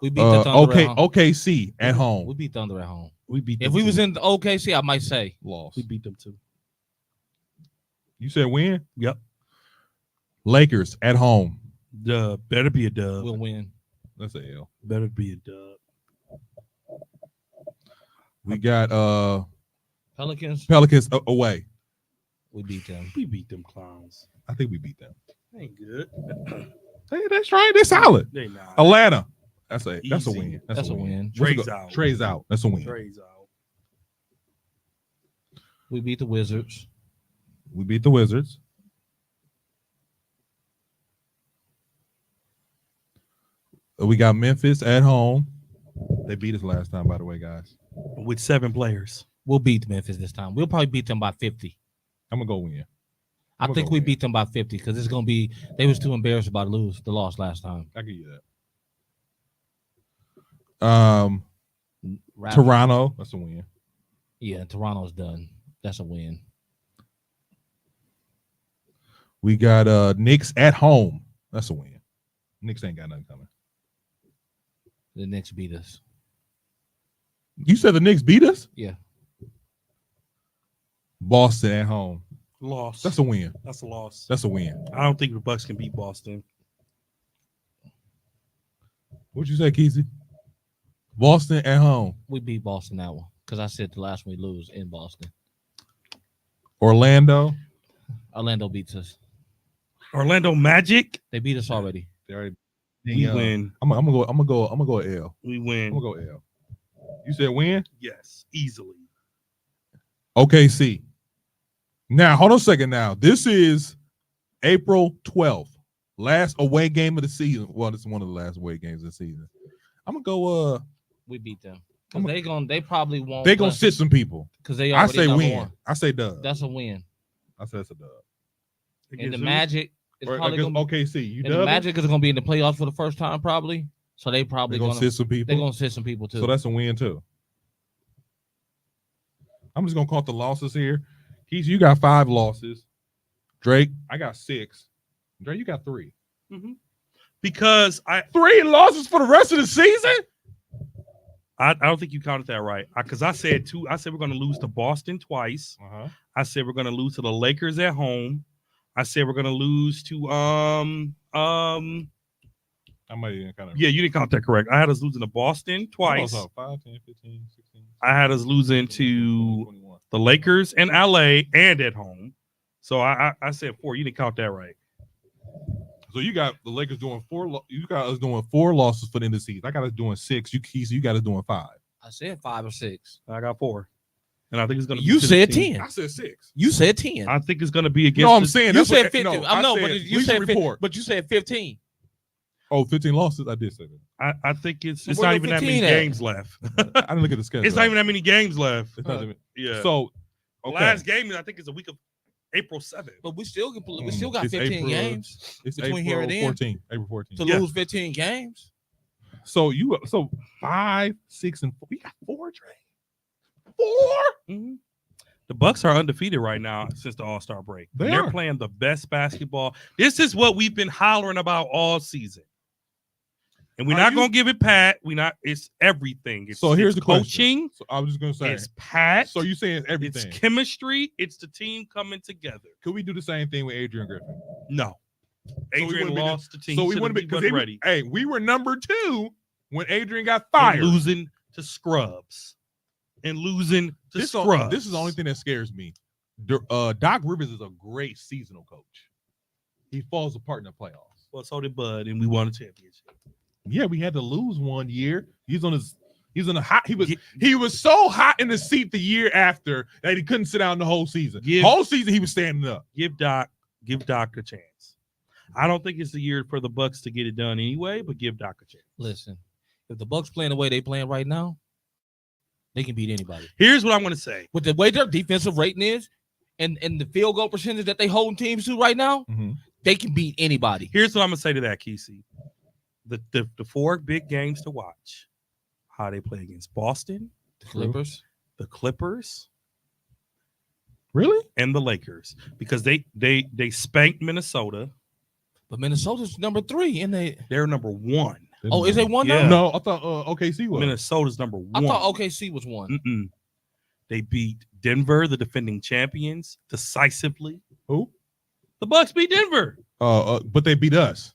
We beat the Thunder okay, at home. OKC at home. We beat Thunder at home. We beat them If we too. was in the OKC, I might say Loss. We beat them too. You said win? Yep. Lakers at home. Dub. Better be a dub. we'll win. That's a L. Better be a dub. We got Pelicans, away. we beat them. We beat them clowns. I think we beat them. They ain't good. Hey, that's right. They're solid. They not. Atlanta. That's a Easy. win. That's a win. Trey's out. Trey's out. That's a win. Trey's out. We beat the Wizards. We beat the Wizards. We got Memphis at home. They beat us last time, by the way, guys. With 7 players. We'll beat Memphis this time. We'll probably beat them by 50. I'm gonna go win. I think we beat them by 50 because it's gonna be they was too embarrassed about the loss last time. I give you that. Raptors. Toronto. That's a win. Yeah, Toronto's done. That's a win. We got Knicks at home. That's a win. Knicks ain't got nothing coming. The Knicks beat us. You said the Knicks beat us? Yeah. Boston at home. Loss. That's a win. That's a loss. That's a win. I don't think the Bucks can beat Boston. What'd you say, Kesey? Boston at home. We beat Boston that one because I said the last one we lose in Boston. Orlando. Orlando beats us. Orlando Magic. They beat us already. They already. We win. I'm gonna go L. We I'm win. gonna go L. You said win? Yes, easily. OKC. Now, hold on a second. Now, this is April 12th, last away game of the season. Well, this is one of the last away games of the season. I'm gonna go. We beat them. They probably won't. They gonna sit some people. Because they I already say number win. one. I say dub. That's a win. I say it's a dub. And the Magic is probably against gonna, OKC. You and dub the it? Magic is gonna be in the playoffs for the first time probably. So they probably They're gonna sit some people. They're gonna sit some people too. So that's a win too. I'm just gonna count the losses here. Keith, you got 5 losses. Drake, I got 6. Drake, you got 3. Mhm. Because 3 losses for the rest of the season? I don't think you counted that right. Because I said 2. I said we're going to lose to Boston twice. Uh-huh. I said we're going to lose to the Lakers at home. I said we're going to lose to I might even kind of. Yeah, you didn't count that correct. I had us losing to Boston twice. 5, 10, 15, 16. I had us losing to 21. the Lakers and LA and at home. So I said 4. You didn't count that right. So you got the Lakers doing 4. You got us doing 4 losses for the end of the season. I got us doing 6. You got us doing 5. I said 5 or 6. I got 4, and I think it's going to be. You said 15. 10. I said 6. You said 10. I think it's going to be against. No, I'm saying You that's said what, 15. No, I know, but said you Bleacher said Report. but you said 15. Oh, 15 losses. I did say that. I think it's So it's where not the even that many 15 at? games left. I didn't look at the schedule. It's not even that many games left. It's not even, Yeah. So, The okay. last game I think is a week of April 7th. But we still got It's 15 April- games It's between April here and then 14. April 14. to Yeah. lose 15 games. So 5, 6, and 4. We got 4, Trey. 4. Mhm. The Bucks are undefeated right now since the All-Star break. They're are. playing the best basketball. This is what we've been hollering about all season. And we're not going to give it Pat. It's everything. So here's it's the coaching. question. So I was just going to say. It's Pat. So you saying everything? It's chemistry. It's the team coming together. Could we do the same thing with Adrian Griffin? No. we Adrian wouldn't be lost the team. So we wouldn't be wasn't ready. Hey, we were number 2 when Adrian got And fired. losing to scrubs. And losing to This scrubs. is the only thing that scares me. Doc Rivers is a great seasonal coach. He falls apart in the playoffs. Well, so did Bud, and we won a championship. Yeah, we had to lose one year. He's on a hot. He was so hot in the seat the year after that he couldn't sit down the whole season. Whole season he was standing up. Give Doc a chance. I don't think it's the year for the Bucks to get it done anyway, but give Doc a chance. Listen, if the Bucks playing the way they playing right now, they can beat anybody. Here's what I'm going to say. With the way their defensive rating is and the field goal percentage that they holding teams to right now, they can beat anybody. Here's what I'm going to say to that, Kesey. The 4 big games to watch. How they play against Boston, the Clippers, Really? and the Lakers. Because they spanked Minnesota. But Minnesota's number 3, and They're number 1. oh, is they 1 Yeah. now? No, I thought OKC was. Minnesota's number 1. I thought OKC was 1. Mm-mm. They beat Denver, the defending champions, decisively. Who? The Bucks beat Denver. But they beat us.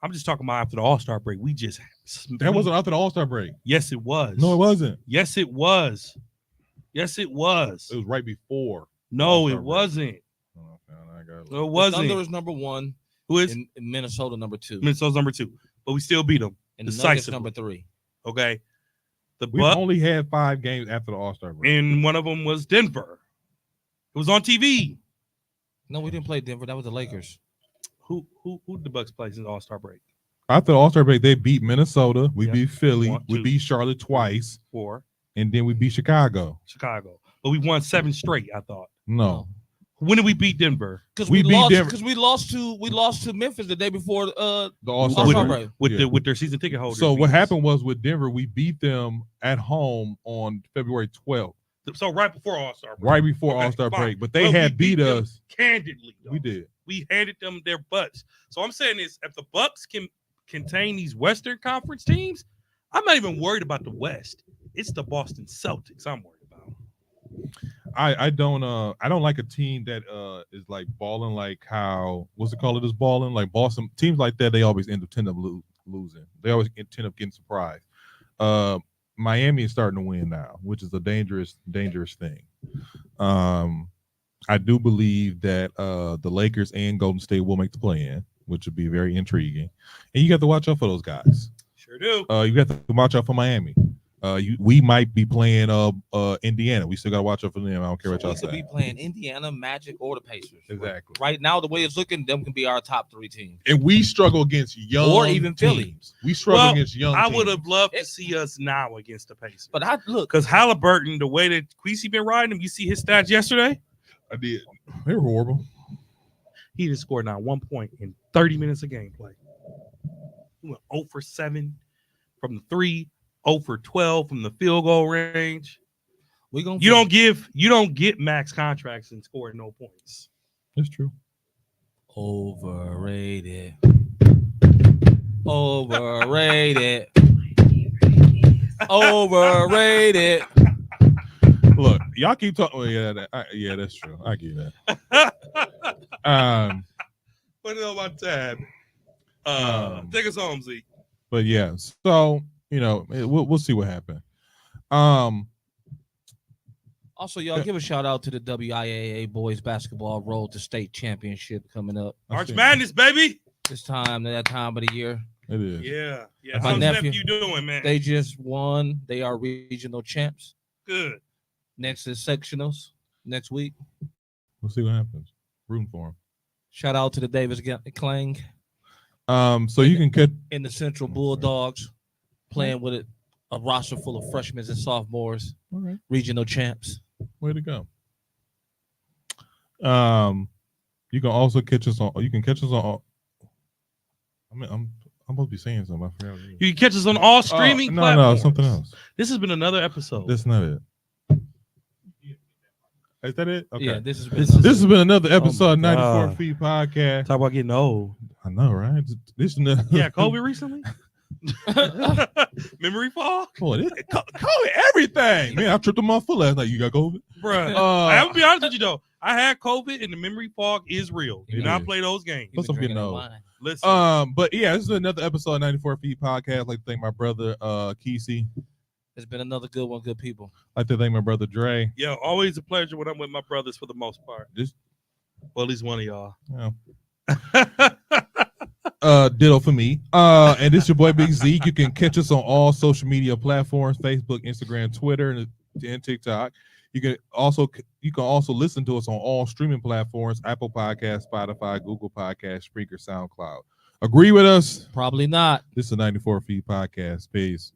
I'm just talking about after the All-Star break. That wasn't after the All-Star break. Yes, it was. No, it wasn't. Yes, it was. Yes, it was. It was right before. No, All-Star it break. wasn't. Oh, man, I got No, it wasn't. Thunder is number 1. Who is And Minnesota number 2. Minnesota's number 2? But we still beat them. And the Nuggets decisively. number 3. Okay. The We've Bucks, only had 5 games after the All-Star break. and one of them was Denver. It was on TV. No, we didn't play Denver. That was the Lakers. Who did the Bucks play in the All-Star break? After the All-Star break, they beat Minnesota. We Yeah. beat Philly. 1, We 2, beat Charlotte twice. 4. And then we beat Chicago. Chicago. But we won 7 straight, I thought. No. When did we beat Denver? Because We we, beat lost. Denver. Because we lost to Memphis the day before. The All-Star All-Star break. break. With their season ticket holders. So what beat us. happened was with Denver, we beat them at home on February 12th, So right before All-Star break. right before Okay, All-Star fine. break. But they Well, we had beat them us. candidly. Though. We did. We handed them their butts. So I'm saying is, if the Bucks can contain these Western Conference teams, I'm not even worried about the West. It's the Boston Celtics I'm worried about. I don't like a team that is like balling like how what's it called? It is balling like Boston teams like that. They always tend up losing. They always end up getting surprised. Miami is starting to win now, which is a dangerous thing. I do believe that the Lakers and Golden State will make the play-in, which would be very intriguing. And you got to watch out for those guys. Sure do. You got to watch out for Miami. We might be playing Indiana. We still got to watch out for them. I don't care what y'all We could say. be playing Indiana, Magic, or the Pacers. Exactly. Right now, the way it's looking, them can be our top 3 teams. And we struggle against young Or even Philly. teams. We struggle against young I teams. would have loved to see us now against the Pacers. But I look, Because Halliburton, the way that Queasy been riding him, you see his stats yesterday? I did. They were horrible. He just scored now 1 point in 30 minutes of gameplay. He went 0 for 7 from the 3, 0 for 12 from the field goal range. You don't get max contracts and score no points. That's true. overrated. Overrated. Overrated. Look, y'all keep talking. Oh, yeah, that's true. I get that. Put it on my tab. Take us home, Zeke. But yeah, so we'll see what happens. Also, y'all give a shout out to the WIAA boys basketball road to state championship coming up. March Madness, baby. That time of the year. It is. Yeah. My How's nephew, nephew doing, man? They just won. They are regional champs. Good. Next is sectionals next week. We'll see what happens. Rooting for him. Shout out to the Davis Clang So you can catch in the Central Bulldogs playing with a roster full of freshmen and sophomores. All right. Regional champs. Way to go. You can also catch us on. You can catch us on. I mean, I'm supposed to be saying something. I forgot. You can catch us on all streaming platforms. No, something else. This has been another episode. That's not it. Is that it? Okay. Yeah, this has been another episode of my 94 God. Feet Podcast. Talk about getting old. I know, right? This is another. Yeah, COVID recently. Memory fog, Boy, COVID everything. Man, I tripped on my foot last night. You got COVID, bruh. I have to be honest with you though. I had COVID, and the memory fog is real. Do not play those games. Plus, I'm getting old. Listen. But yeah, this is another episode of 94 Feet Podcast. I'd like to thank my brother Kesey. It's been another good one, good people. I'd like to thank my brother Dre. Yeah, always a pleasure when I'm with my brothers for the most part. Well, at least one of y'all. Yeah. Ditto for me. And this your boy Big Z. You can catch us on all social media platforms: Facebook, Instagram, Twitter, and TikTok. You can also listen to us on all streaming platforms: Apple Podcasts, Spotify, Google Podcasts, Spreaker, SoundCloud. Agree with us? Probably not. This is a 94 Feet Podcast. Peace.